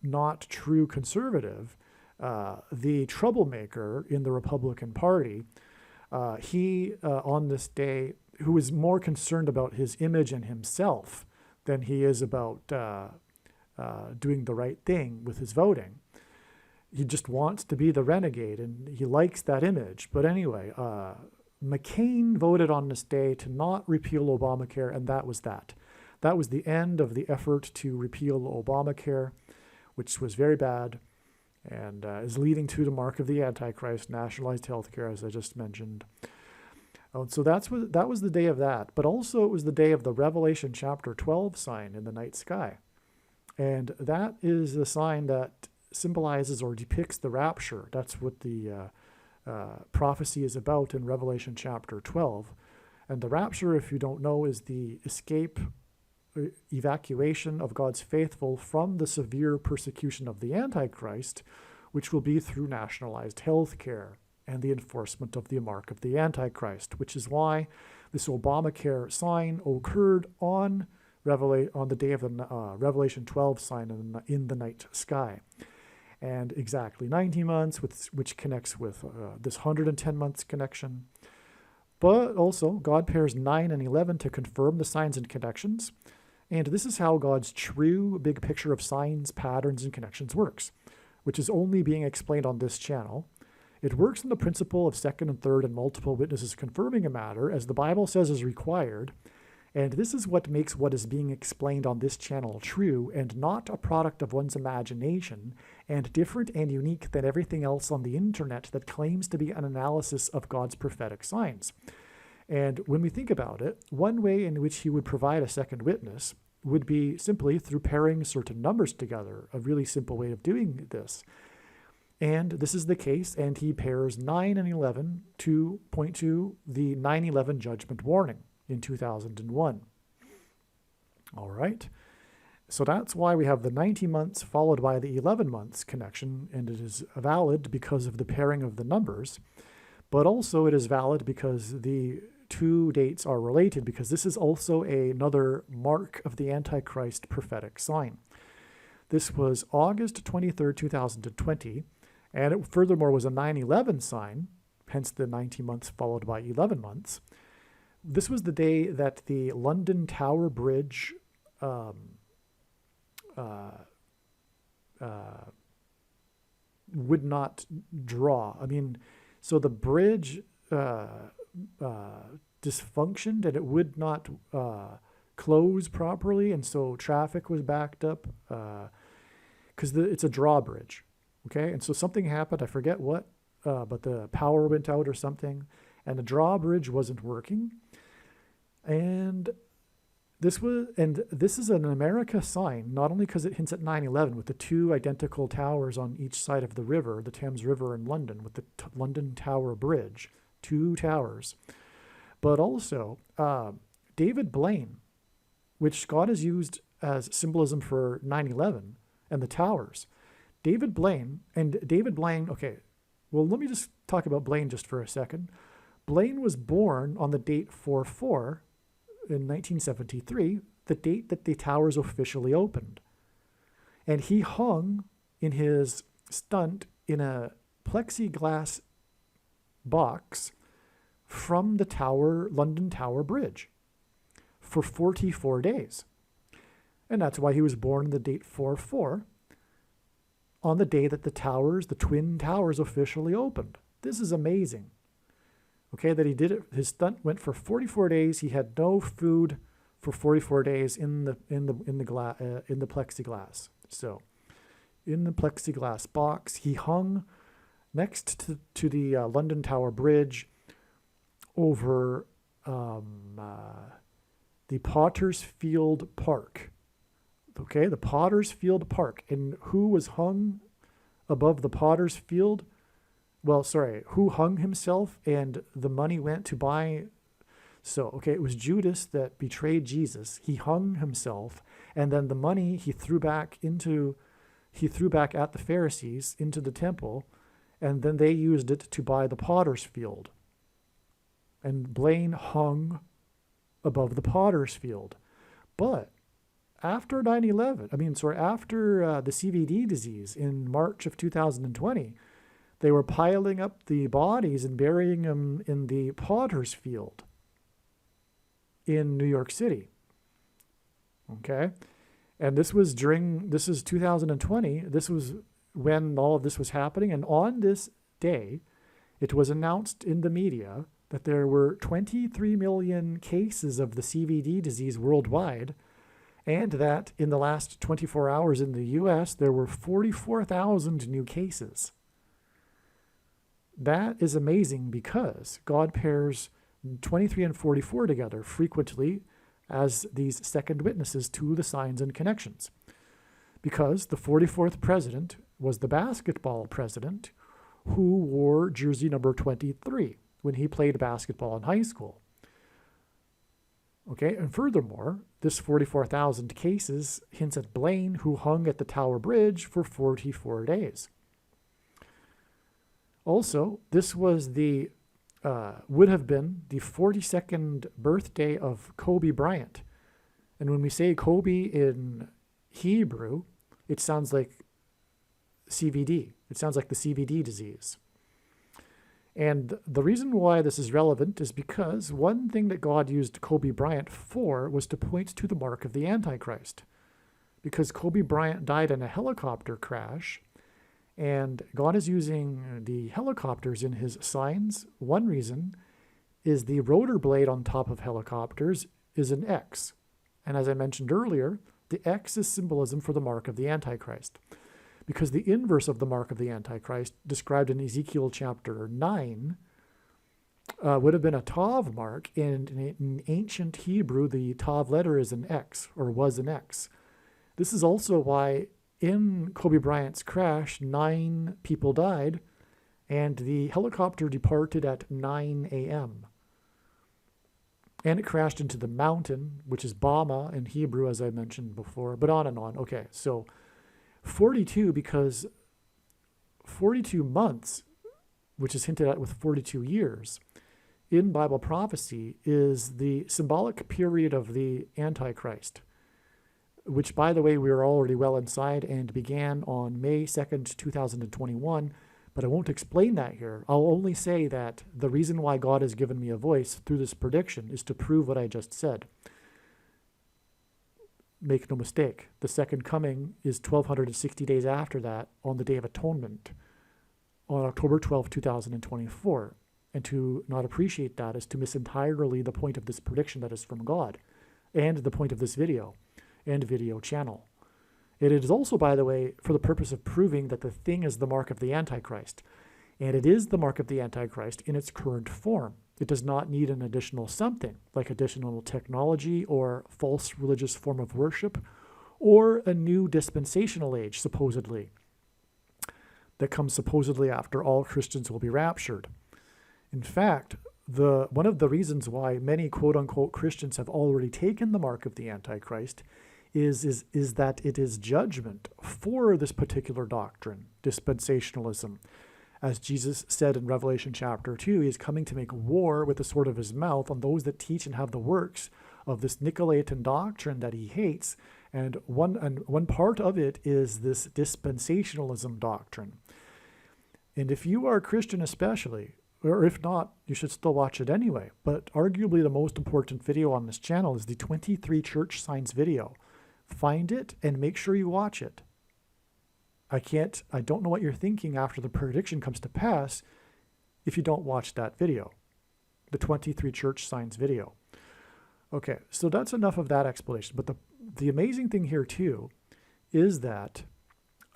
not true conservative, the troublemaker in the Republican Party, he on this day, who is more concerned about his image and himself than he is about doing the right thing with his voting. He just wants to be the renegade, and he likes that image. But anyway, McCain voted on this day to not repeal Obamacare, and that was that. That was the end of the effort to repeal Obamacare, which was very bad and is leading to the mark of the Antichrist, nationalized healthcare, as I just mentioned. So that was the day of that. But also it was the day of the Revelation chapter 12 sign in the night sky. And that is the sign that symbolizes or depicts the rapture. That's what the prophecy is about in Revelation chapter 12. And the rapture, if you don't know, is the evacuation of God's faithful from the severe persecution of the Antichrist, which will be through nationalized health care and the enforcement of the mark of the Antichrist, which is why this Obamacare sign occurred on the day of the Revelation 12 sign in the night sky. And exactly 90 months, which connects with this 110 months connection. But also, God pairs 9 and 11 to confirm the signs and connections. And this is how God's true big picture of signs, patterns, and connections works, which is only being explained on this channel. It works in the principle of second and third and multiple witnesses confirming a matter, as the Bible says is required. And this is what makes what is being explained on this channel true and not a product of one's imagination and different and unique than everything else on the internet that claims to be an analysis of God's prophetic signs. And when we think about it, one way in which he would provide a second witness would be simply through pairing certain numbers together, a really simple way of doing this. And this is the case, and he pairs 9 and 11 to point to the 9/11 judgment warning in 2001. All right. So that's why we have the 90 months followed by the 11 months connection, and it is valid because of the pairing of the numbers, but also it is valid because the two dates are related, because this is also another mark of the Antichrist prophetic sign. This was August 23rd, 2020, and it furthermore was a 9/11 sign, hence the 90 months followed by 11 months. This was the day that the London Tower Bridge would not draw. I mean, so the bridge dysfunctioned and it would not close properly, and so traffic was backed up because it's a drawbridge, okay? And so something happened, I forget what, but the power went out or something, and the drawbridge wasn't working. And this is an America sign, not only because it hints at 9/11 with the two identical towers on each side of the river, the Thames River in London, with the London Tower Bridge, two towers, but also David Blaine, which God has used as symbolism for 9/11 and the towers. David Blaine, okay, well, let me just talk about Blaine just for a second. Blaine was born on the date 4/4 in 1973, the date that the towers officially opened. And he hung in his stunt in a plexiglass box from the London Tower Bridge for 44 days. And that's why he was born on the date 4/4 on the day that the Twin Towers officially opened. This is amazing. Okay, that he did it. His stunt went for 44 days. He had no food for 44 days in the plexiglass. So, in the plexiglass box, he hung next to the London Tower Bridge over the Potter's Field Park. Okay, the Potter's Field Park. And who was hung above the Potter's Field? Well, sorry, who hung himself and the money went to buy So, okay, it was Judas that betrayed Jesus. He hung himself, and then the money he threw back at the Pharisees into the temple, and then they used it to buy the potter's field. And Blaine hung above the potter's field. But after 9/11, after the CVD disease in March of 2020, they were piling up the bodies and burying them in the potter's field in New York City. Okay? And this is 2020. This was when all of this was happening. And on this day, it was announced in the media that there were 23 million cases of the CVD disease worldwide, and that in the last 24 hours in the US, there were 44,000 new cases. That is amazing because God pairs 23 and 44 together frequently as these second witnesses to the signs and connections. Because the 44th president was the basketball president who wore jersey number 23 when he played basketball in high school. Okay, and furthermore, this 44,000 cases hints at Blaine, who hung at the Tower Bridge for 44 days. Also, this was would have been the 42nd birthday of Kobe Bryant. And when we say Kobe in Hebrew, it sounds like CVD. It sounds like the CVD disease. And the reason why this is relevant is because one thing that God used Kobe Bryant for was to point to the mark of the Antichrist. Because Kobe Bryant died in a helicopter crash, and God is using the helicopters in his signs. One reason is the rotor blade on top of helicopters is an X. And as I mentioned earlier, the X is symbolism for the mark of the Antichrist. Because the inverse of the mark of the Antichrist, described in Ezekiel chapter 9, would have been a Tav mark. And in ancient Hebrew, the Tav letter is an X, or was an X. This is also why in Kobe Bryant's crash, 9 people died, and the helicopter departed at 9 a.m. And it crashed into the mountain, which is Bama in Hebrew, as I mentioned before, but on and on. Okay, so 42, because 42 months, which is hinted at with 42 years, in Bible prophecy is the symbolic period of the Antichrist, which, by the way, we are already well inside and began on May 2nd, 2021, but I won't explain that here. I'll only say that the reason why God has given me a voice through this prediction is to prove what I just said. Make no mistake, the second coming is 1,260 days after that, on the Day of Atonement, on October 12, 2024. And to not appreciate that is to miss entirely the point of this prediction that is from God, and the point of this video and video channel. It is also, by the way, for the purpose of proving that the thing is the mark of the Antichrist. And it is the mark of the Antichrist in its current form. It does not need an additional something, like additional technology or false religious form of worship, or a new dispensational age, supposedly, that comes supposedly after all Christians will be raptured. In fact, one of the reasons why many quote-unquote Christians have already taken the mark of the Antichrist is that it is judgment for this particular doctrine, dispensationalism. As Jesus said in Revelation chapter 2, he is coming to make war with the sword of his mouth on those that teach and have the works of this Nicolaitan doctrine that he hates. And one part of it is this dispensationalism doctrine. And if you are a Christian especially, or if not, you should still watch it anyway. But arguably the most important video on this channel is the 23 church signs video. Find it and make sure you watch it. I don't know what you're thinking after the prediction comes to pass if you don't watch that video, the 23 church signs video. Okay, so that's enough of that explanation. But the amazing thing here too is that,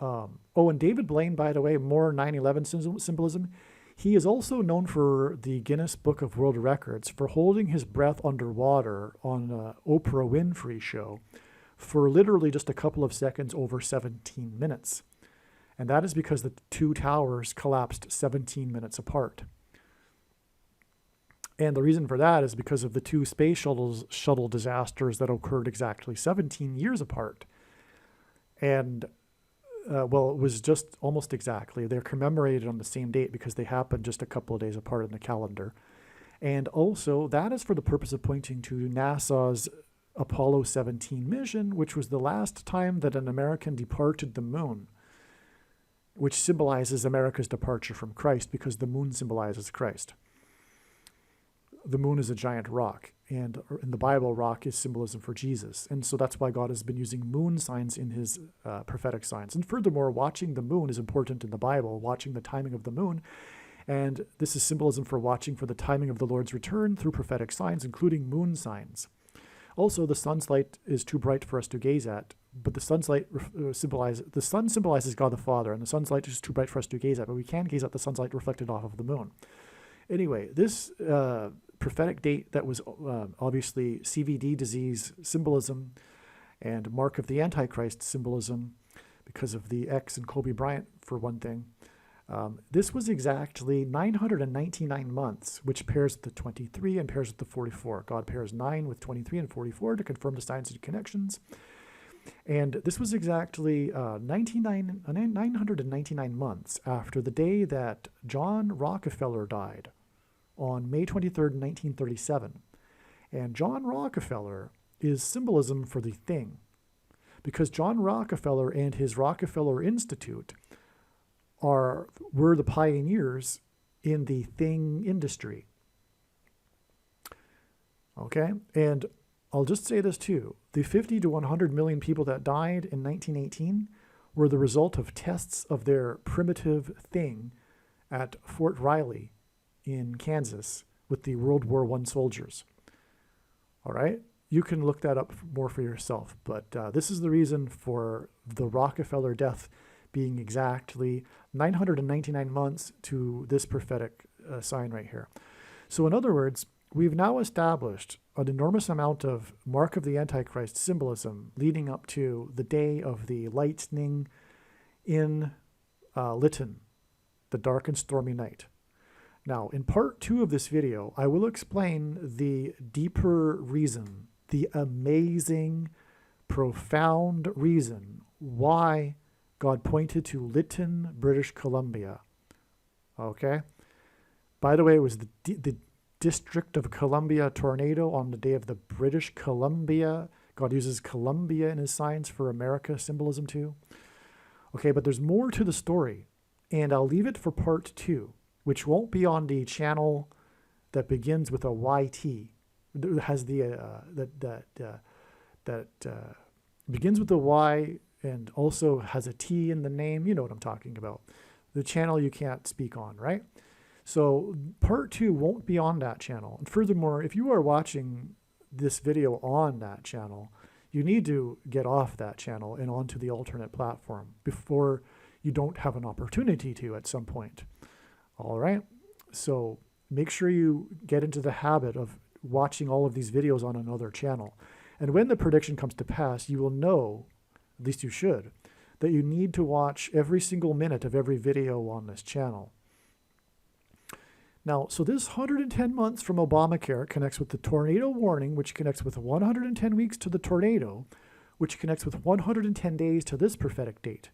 and David Blaine, by the way, more 9/11 symbolism. He is also known for the Guinness Book of World Records for holding his breath underwater on an Oprah Winfrey show for literally just a couple of seconds over 17 minutes. And that is because the two towers collapsed 17 minutes apart. And the reason for that is because of the two space shuttle disasters that occurred exactly 17 years apart. And, well, it was just almost exactly. They're commemorated on the same date because they happened just a couple of days apart in the calendar. And also, that is for the purpose of pointing to NASA's Apollo 17 mission, which was the last time that an American departed the moon, which symbolizes America's departure from Christ because the moon symbolizes Christ. The moon is a giant rock, and in the Bible, rock is symbolism for Jesus. And so that's why God has been using moon signs in his prophetic signs. And furthermore, watching the moon is important in the Bible, watching the timing of the moon. And this is symbolism for watching for the timing of the Lord's return through prophetic signs, including moon signs. Also, the sun's light is too bright for us to gaze at, but the sun's light the sun symbolizes God the Father, and the sun's light is too bright for us to gaze at, but we can gaze at the sun's light reflected off of the moon. Anyway, this prophetic date that was obviously CVD disease symbolism and mark of the Antichrist symbolism because of the X and Kobe Bryant, for one thing. This was exactly 999 months, which pairs with the 23 and pairs with the 44. God pairs 9 with 23 and 44 to confirm the signs and connections. And this was exactly 999 months after the day that John Rockefeller died on May 23rd, 1937. And John Rockefeller is symbolism for the thing, because John Rockefeller and his Rockefeller Institute were the pioneers in the thing industry. Okay? And I'll just say this too. The 50 to 100 million people that died in 1918 were the result of tests of their primitive thing at Fort Riley in Kansas with the World War I soldiers. All right? You can look that up more for yourself. But this is the reason for the Rockefeller death being exactly 999 months to this prophetic sign right here. So in other words, we've now established an enormous amount of mark of the Antichrist symbolism leading up to the day of the lightning in Lytton, the dark and stormy night. Now, in part 2 of this video, I will explain the deeper reason, the amazing, profound reason why God pointed to Lytton, British Columbia. Okay? By the way, it was the District of Columbia tornado on the day of the British Columbia. God uses Columbia in his signs for America symbolism too. Okay, but there's more to the story, and I'll leave it for part 2, which won't be on the channel that begins with a YT. It has that begins with a Y and also has a T in the name. You know what I'm talking about. The channel you can't speak on, right? So part 2 won't be on that channel. And furthermore, if you are watching this video on that channel, you need to get off that channel and onto the alternate platform before you don't have an opportunity to at some point. All right? So make sure you get into the habit of watching all of these videos on another channel. And when the prediction comes to pass, you will know, at least you should, that you need to watch every single minute of every video on this channel. Now, so this 110 months from Obamacare connects with the tornado warning, which connects with 110 weeks to the tornado, which connects with 110 days to this prophetic date,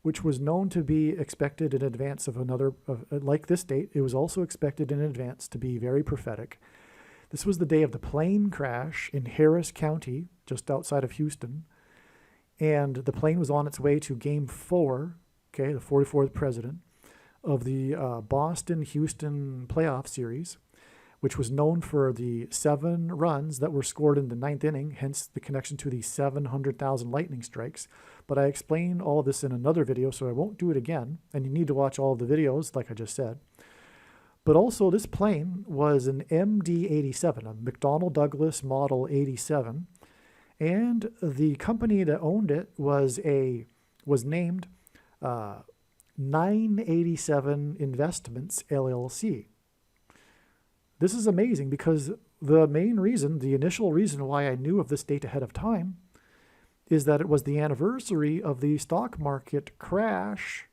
which was known to be expected in advance of another, like this date, it was also expected in advance to be very prophetic. This was the day of the plane crash in Harris County, just outside of Houston, and the plane was on its way to Game 4, okay, the 44th president, of the Boston-Houston playoff series, which was known for the 7 runs that were scored in the 9th inning, hence the connection to the 700,000 lightning strikes. But I explained all of this in another video, so I won't do it again, and you need to watch all the videos, like I just said. But also, this plane was an MD-87, a McDonnell Douglas Model 87, and the company that owned it was named 987 Investments, LLC. This is amazing because the main reason, the initial reason why I knew of this date ahead of time is that it was the anniversary of the stock market crash,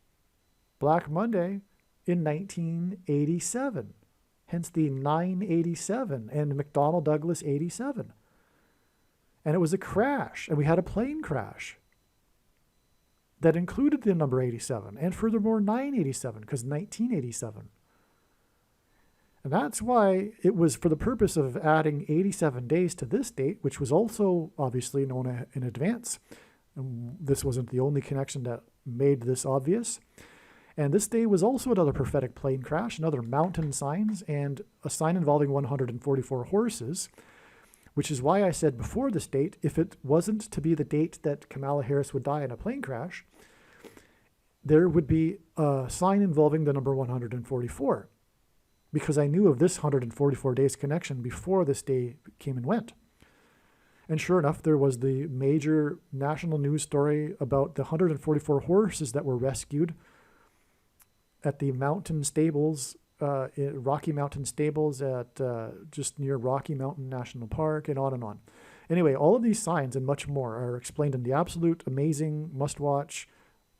Black Monday, in 1987. hence the 987 and McDonnell Douglas 87. And it was a crash, and we had a plane crash that included the number 87, and furthermore 987, because 1987. And that's why it was for the purpose of adding 87 days to this date, which was also obviously known in advance. And this wasn't the only connection that made this obvious. And this day was also another prophetic plane crash, another mountain signs, and a sign involving 144 horses, which is why I said before this date, if it wasn't to be the date that Kamala Harris would die in a plane crash, there would be a sign involving the number 144, because I knew of this 144 days connection before this day came and went. And sure enough, there was the major national news story about the 144 horses that were rescued at the mountain stables, Rocky Mountain Stables at just near Rocky Mountain National Park, and on and on. Anyway, all of these signs and much more are explained in the absolute amazing must-watch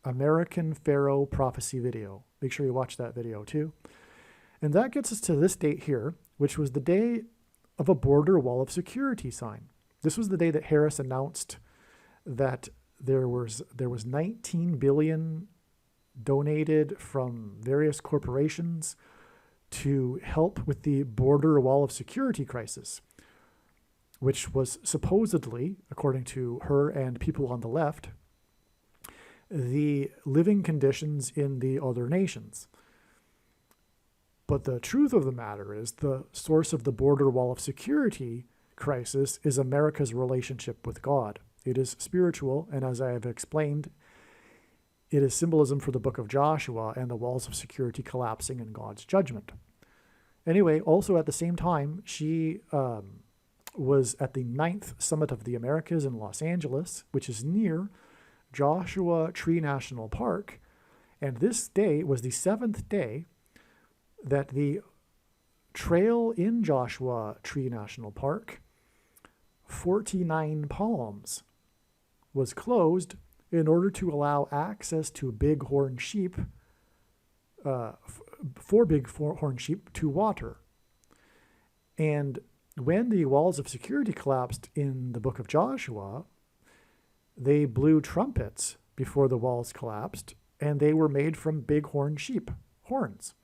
American Pharaoh Prophecy video. Make sure you watch that video too. And that gets us to this date here, which was the day of a border wall of security sign. This was the day that Harris announced that there was 19 billion donated from various corporations to help with the border wall of security crisis, which was supposedly, according to her and people on the left, the living conditions in the other nations. But the truth of the matter is the source of the border wall of security crisis is America's relationship with God. It is spiritual, and as I have explained, it is symbolism for the book of Joshua and the walls of security collapsing in God's judgment. Anyway, also at the same time, she was at the 9th Summit of the Americas in Los Angeles, which is near Joshua Tree National Park. And this day was the 7th day that the trail in Joshua Tree National Park, 49 Palms, was closed in order to allow access to bighorn sheep, for bighorn sheep to water. And when the walls of security collapsed in the book of Joshua, they blew trumpets before the walls collapsed, and they were made from bighorn sheep horns.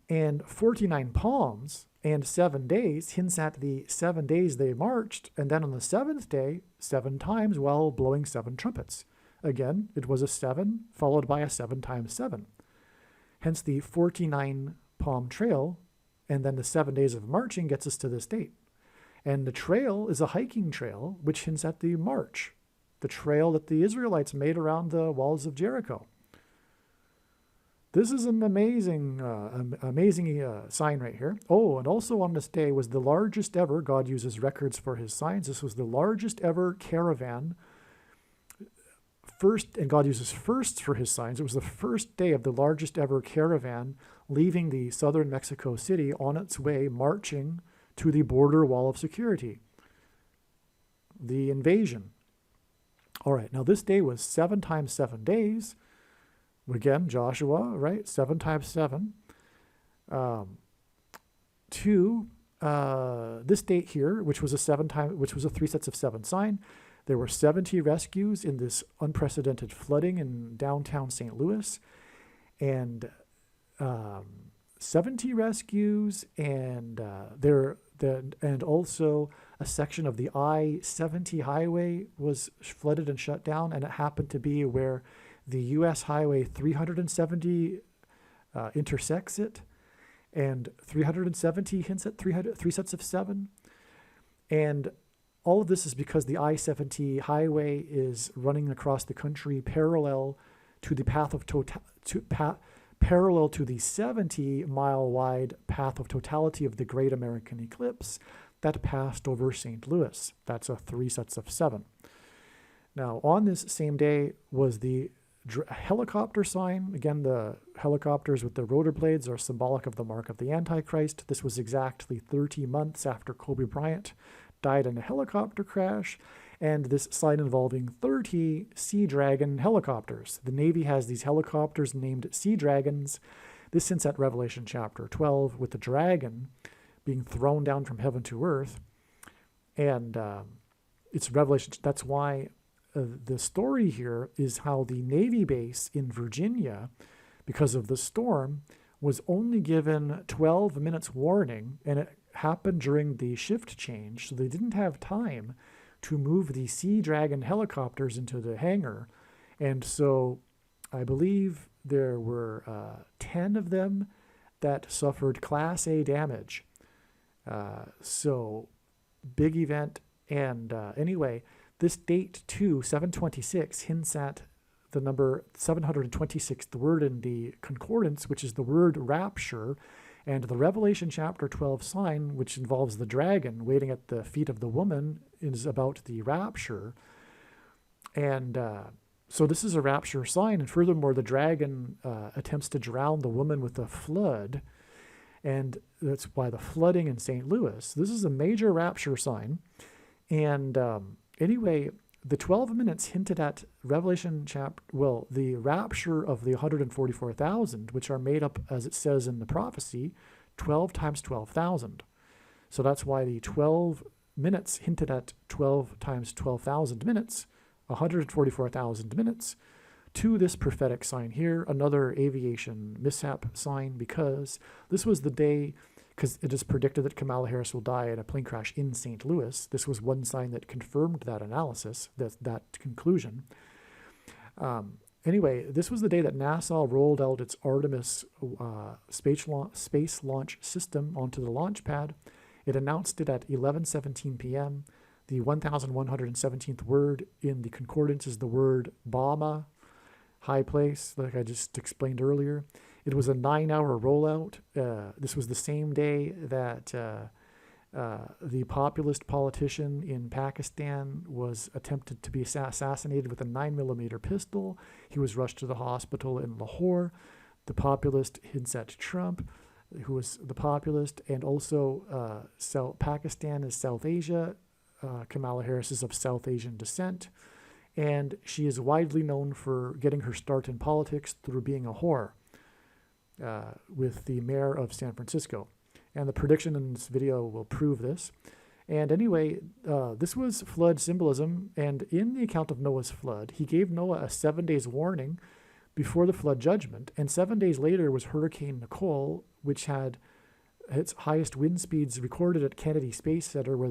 And 49 palms and 7 days hints at the 7 days they marched, and then on the 7th day, 7 times while blowing 7 trumpets. Again, it was a 7 followed by a 7 times 7. Hence the 49 palm trail, and then the 7 days of marching gets us to this date. And the trail is a hiking trail, which hints at the march, the trail that the Israelites made around the walls of Jericho. This is an amazing sign right here. Oh, and also on this day was the largest ever, God uses records for his signs, this was the largest ever caravan. First, and God uses firsts for his signs. It was the first day of the largest ever caravan leaving the southern Mexico City on its way, marching to the border wall of security, the invasion. All right, now this day was 7 times 7 days. Again, Joshua, right? 7 times 7. To this date here, which was a 3 sets of 7 sign, there were 70 rescues in this unprecedented flooding in downtown St. Louis, and 70 rescues, and and also a section of the I-70 highway was flooded and shut down, and it happened to be where the U.S. Highway 370 intersects it, and 370 hints at 3 sets of 7. And all of this is because the I-70 highway is running across the country parallel to the path of parallel to the 70-mile-wide path of totality of the Great American Eclipse that passed over St. Louis. That's a 3 sets of 7. Now, on this same day was the helicopter sign. Again, the helicopters with the rotor blades are symbolic of the mark of the Antichrist. This was exactly 30 months after Kobe Bryant died in a helicopter crash, and this sign involving 30 Sea Dragon helicopters. The Navy has these helicopters named Sea Dragons. This hints at Revelation chapter 12 with the dragon being thrown down from heaven to earth. And it's Revelation. That's why the story here is how the Navy base in Virginia, because of the storm, was only given 12 minutes warning, and it happened during the shift change, so they didn't have time to move the Sea Dragon helicopters into the hangar. And so I believe there were 10 of them that suffered Class A damage. So big event. And anyway, this date too, 726, hints at the number 726th word in the concordance, which is the word rapture, and the Revelation chapter 12 sign, which involves the dragon waiting at the feet of the woman, is about the rapture. And so this is a rapture sign. And furthermore, the dragon attempts to drown the woman with a flood. And that's why the flooding in St. Louis. This is a major rapture sign. And anyway, the 12 minutes hinted at Revelation the rapture of the 144,000, which are made up, as it says in the prophecy, 12 times 12,000. So that's why the 12 minutes hinted at 12 times 12,000 minutes, 144,000 minutes, to this prophetic sign here, another aviation mishap sign, because this was the day, because it is predicted that Kamala Harris will die in a plane crash in St. Louis. This was one sign that confirmed that analysis, that conclusion. Anyway, this was the day that NASA rolled out its Artemis space launch system onto the launch pad. It announced it at 11:17 p.m. The 1,117th word in the concordance is the word Bama, high place, like I just explained earlier. It was a 9-hour rollout. This was the same day that the populist politician in Pakistan was attempted to be assassinated with a 9mm pistol. He was rushed to the hospital in Lahore. The populist hints at Trump, who was the populist, and also Pakistan is South Asia. Kamala Harris is of South Asian descent, and she is widely known for getting her start in politics through being a whore. With the mayor of San Francisco. And the prediction in this video will prove this. And anyway, this was flood symbolism. And in the account of Noah's flood, he gave Noah a 7 days warning before the flood judgment. And 7 days later was Hurricane Nicole, which had its highest wind speeds recorded at Kennedy Space Center, where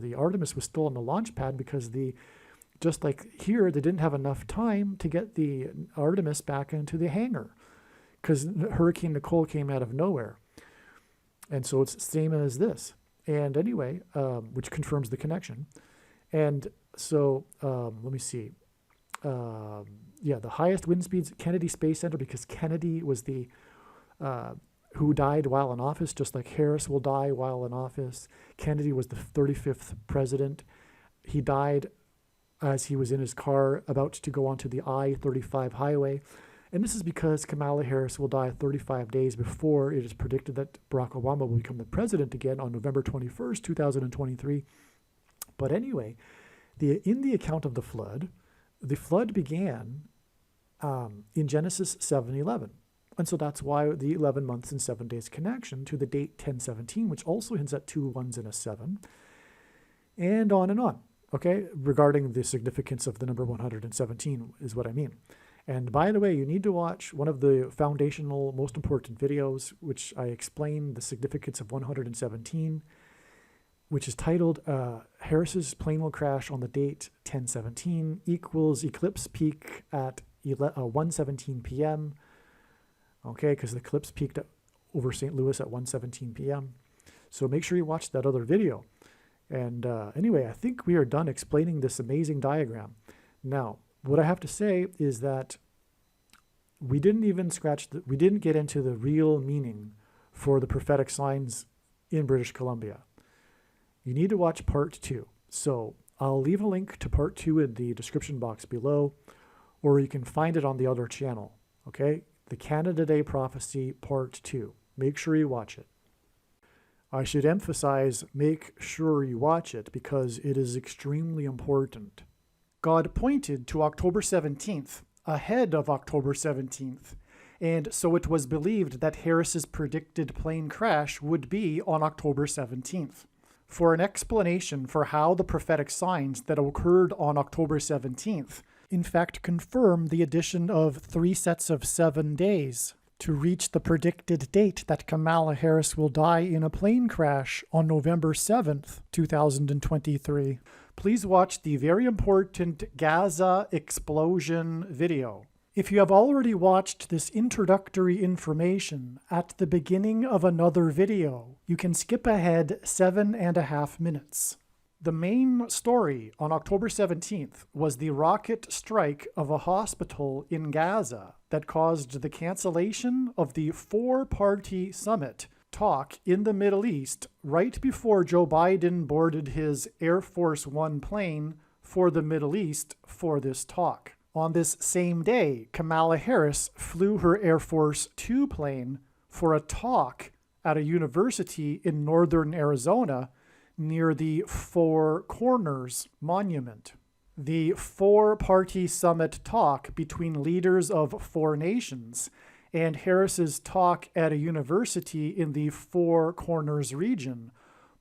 the Artemis was still on the launch pad, because just like here, they didn't have enough time to get the Artemis back into the hangar, because Hurricane Nicole came out of nowhere. And so it's the same as this. And anyway, which confirms the connection. And so let me see. The highest wind speeds at Kennedy Space Center, because Kennedy was the who died while in office, just like Harris will die while in office. Kennedy was the 35th president. He died as he was in his car about to go onto the I-35 highway. And this is because Kamala Harris will die 35 days before it is predicted that Barack Obama will become the president again on November 21st, 2023. But anyway, in the account of the flood began in Genesis 7:11. And so that's why the 11 months and 7 days connection to the date 1017, which also hints at 2 1s and a 7, and on, okay? Regarding the significance of the number 117 is what I mean. And by the way, you need to watch one of the foundational, most important videos, which I explain the significance of 117, which is titled Harris's Plane Will Crash on the Date 1017 equals eclipse peak at 1:17 p.m. Okay, because the eclipse peaked over St. Louis at 1:17 p.m. So make sure you watch that other video. And anyway, I think we are done explaining this amazing diagram. Now, what I have to say is that we didn't get into the real meaning for the prophetic signs in British Columbia. You need to watch part 2. So I'll leave a link to part 2 in the description box below, or you can find it on the other channel. Okay? The Canada Day Prophecy Part 2. Make sure you watch it. I should emphasize, make sure you watch it, because it is extremely important. God pointed to October 17th, ahead of October 17th, and so it was believed that Harris's predicted plane crash would be on October 17th. For an explanation for how the prophetic signs that occurred on October 17th in fact confirm the addition of 3 sets of 7 days to reach the predicted date that Kamala Harris will die in a plane crash on November 7th, 2023, please watch the very important Gaza explosion video. If you have already watched this introductory information at the beginning of another video, you can skip ahead 7.5 minutes. The main story on October 17th was the rocket strike of a hospital in Gaza that caused the cancellation of the 4-party summit talk in the Middle East right before Joe Biden boarded his Air Force One plane for the Middle East for this talk. On this same day, Kamala Harris flew her Air Force Two plane for a talk at a university in northern Arizona near the Four Corners Monument. The 4-party summit talk between leaders of 4 nations and Harris's talk at a university in the Four Corners region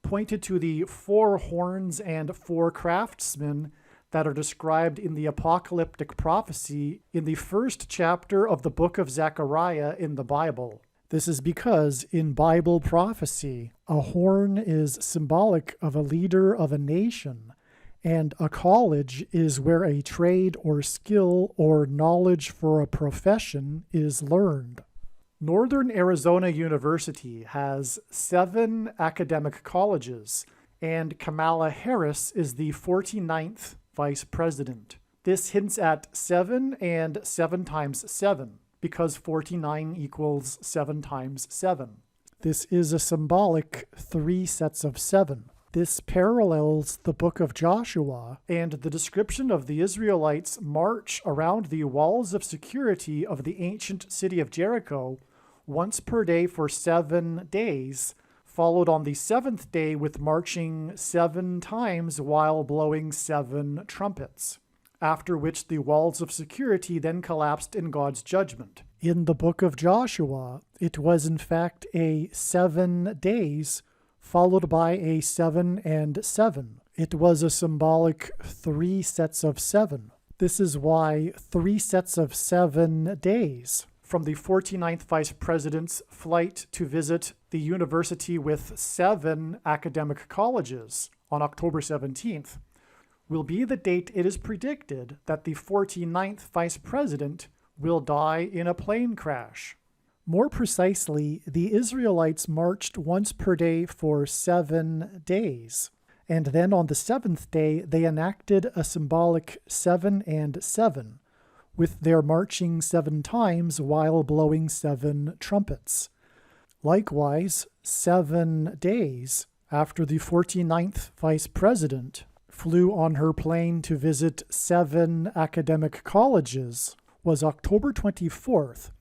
pointed to the 4 horns and 4 craftsmen that are described in the apocalyptic prophecy in the 1st chapter of the book of Zechariah in the Bible. This is because in Bible prophecy, a horn is symbolic of a leader of a nation, and a college is where a trade or skill or knowledge for a profession is learned. Northern Arizona University has 7 academic colleges, and Kamala Harris is the 49th vice president. This hints at 7 and 7 times 7. Because 49 equals 7 times 7. This is a symbolic 3 sets of 7. This parallels the book of Joshua and the description of the Israelites' march around the walls of security of the ancient city of Jericho once per day for 7 days, followed on the 7th day with marching 7 times while blowing 7 trumpets, after which the walls of security then collapsed in God's judgment. In the book of Joshua, it was in fact a 7 days followed by a 7 and 7. It was a symbolic 3 sets of 7. This is why 3 sets of 7 days from the 49th Vice President's flight to visit the university with 7 academic colleges on October 17th will be the date it is predicted that the 49th Vice President will die in a plane crash. More precisely, the Israelites marched once per day for 7 days, and then on the 7th day they enacted a symbolic 7 and 7, with their marching 7 times while blowing 7 trumpets. Likewise, 7 days after the 49th Vice President flew on her plane to visit 7 academic colleges was October 24th,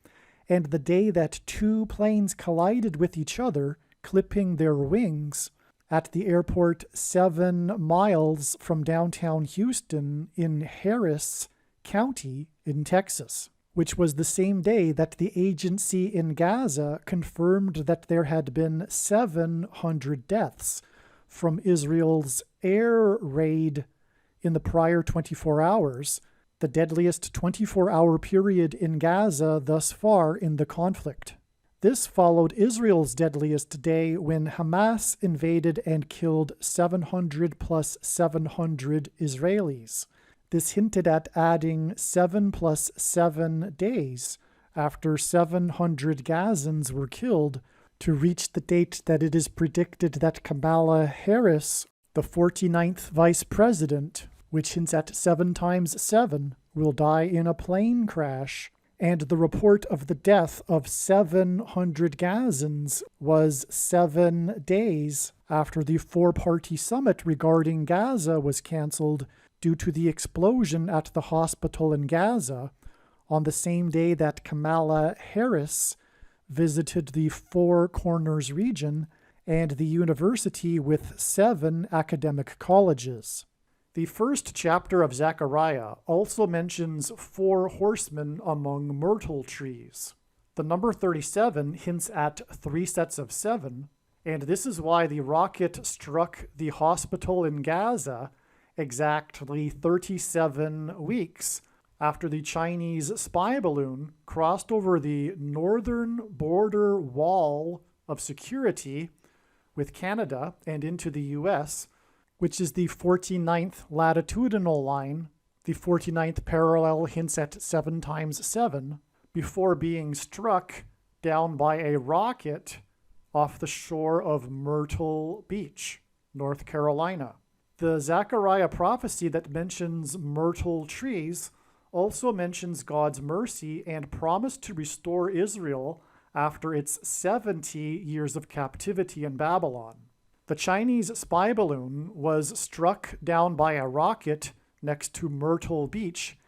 and the day that 2 planes collided with each other, clipping their wings, at the airport 7 miles from downtown Houston in Harris County in Texas, which was the same day that the agency in Gaza confirmed that there had been 700 deaths from Israel's air raid in the prior 24 hours, the deadliest 24-hour period in Gaza thus far in the conflict. This followed Israel's deadliest day when Hamas invaded and killed 700 plus 700 Israelis. This hinted at adding 7 plus 7 days after 700 Gazans were killed to reach the date that it is predicted that Kamala Harris, the 49th Vice President, which hints at 7 times 7, will die in a plane crash, and the report of the death of 700 Gazans was 7 days after the 4-party summit regarding Gaza was canceled due to the explosion at the hospital in Gaza on the same day that Kamala Harris visited the Four Corners region and the university with 7 academic colleges. The 1st chapter of Zechariah also mentions 4 horsemen among myrtle trees. The number 37 hints at 3 sets of 7, and this is why the rocket struck the hospital in Gaza exactly 37 weeks after the Chinese spy balloon crossed over the northern border wall of security with Canada and into the US, which is the 49th latitudinal line. The 49th parallel hints at 7 times 7, before being struck down by a rocket off the shore of Myrtle Beach, North Carolina. The Zechariah prophecy that mentions myrtle trees also mentions God's mercy and promise to restore Israel after its 70 years of captivity in Babylon. The Chinese spy balloon was struck down by a rocket next to Myrtle Beach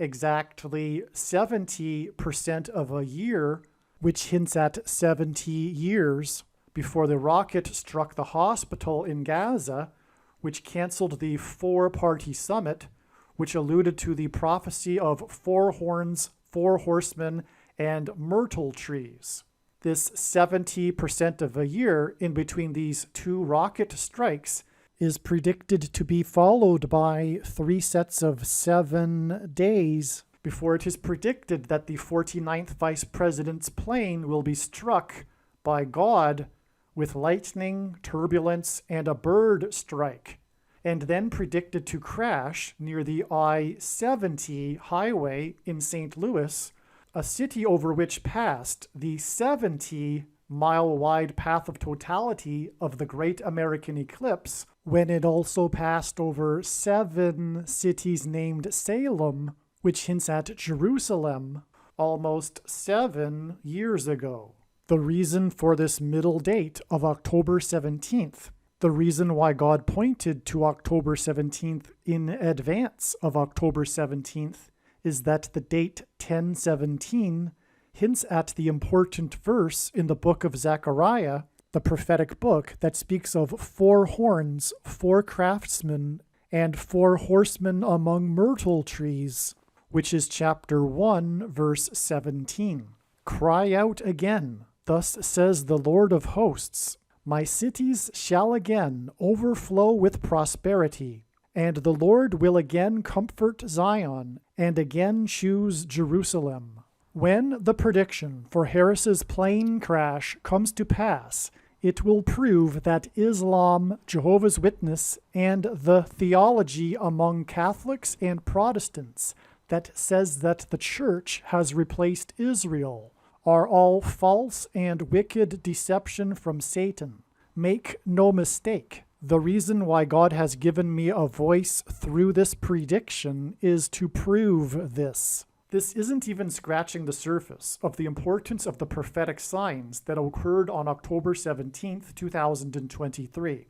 exactly 70% of a year, which hints at 70 years before the rocket struck the hospital in Gaza, which canceled the four-party summit, which alluded to the prophecy of 4 horns, 4 horsemen, and myrtle trees. This 70% of a year in between these 2 rocket strikes is predicted to be followed by 3 sets of 7 days before it is predicted that the 49th Vice President's plane will be struck by God with lightning, turbulence, and a bird strike, and then predicted to crash near the I-70 highway in St. Louis, a city over which passed the 70-mile-wide path of totality of the Great American Eclipse, when it also passed over 7 cities named Salem, which hints at Jerusalem, almost 7 years ago. The reason for this middle date of October 17th, the reason why God pointed to October 17th in advance of October 17th, is that the date 1017 hints at the important verse in the book of Zechariah, the prophetic book that speaks of 4 horns, 4 craftsmen, and 4 horsemen among myrtle trees, which is chapter 1, verse 17. Cry out again, thus says the Lord of hosts, my cities shall again overflow with prosperity, and the Lord will again comfort Zion, and again choose Jerusalem. When the prediction for Harris's plane crash comes to pass, it will prove that Islam, Jehovah's Witness, and the theology among Catholics and Protestants that says that the Church has replaced Israel are all false and wicked deception from Satan. Make no mistake, the reason why God has given me a voice through this prediction is to prove this. This isn't even scratching the surface of the importance of the prophetic signs that occurred on October 17th, 2023.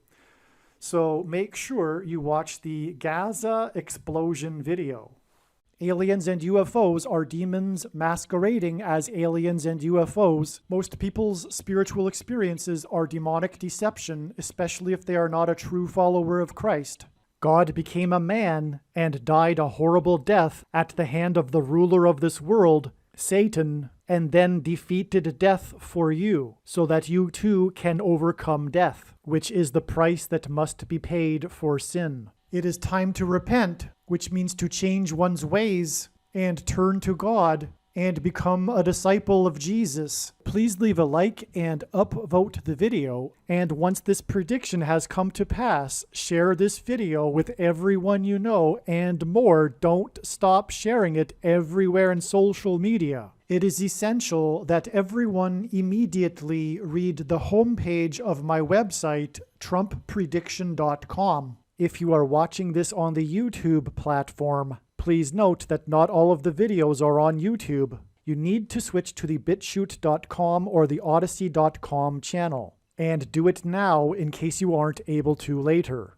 So make sure you watch the Gaza explosion video. Aliens and UFOs are demons masquerading as aliens and UFOs. Most people's spiritual experiences are demonic deception, especially if they are not a true follower of Christ. God became a man and died a horrible death at the hand of the ruler of this world, Satan, and then defeated death for you, so that you too can overcome death, which is the price that must be paid for sin. It is time to repent, which means to change one's ways and turn to God and become a disciple of Jesus. Please leave a like and upvote the video, and once this prediction has come to pass, share this video with everyone you know, and more, don't stop sharing it everywhere in social media. It is essential that everyone immediately read the homepage of my website, TrumpPrediction.com. If you are watching this on the YouTube platform, please note that not all of the videos are on YouTube. You need to switch to the BitChute.com or the Odyssey.com channel. And do it now in case you aren't able to later.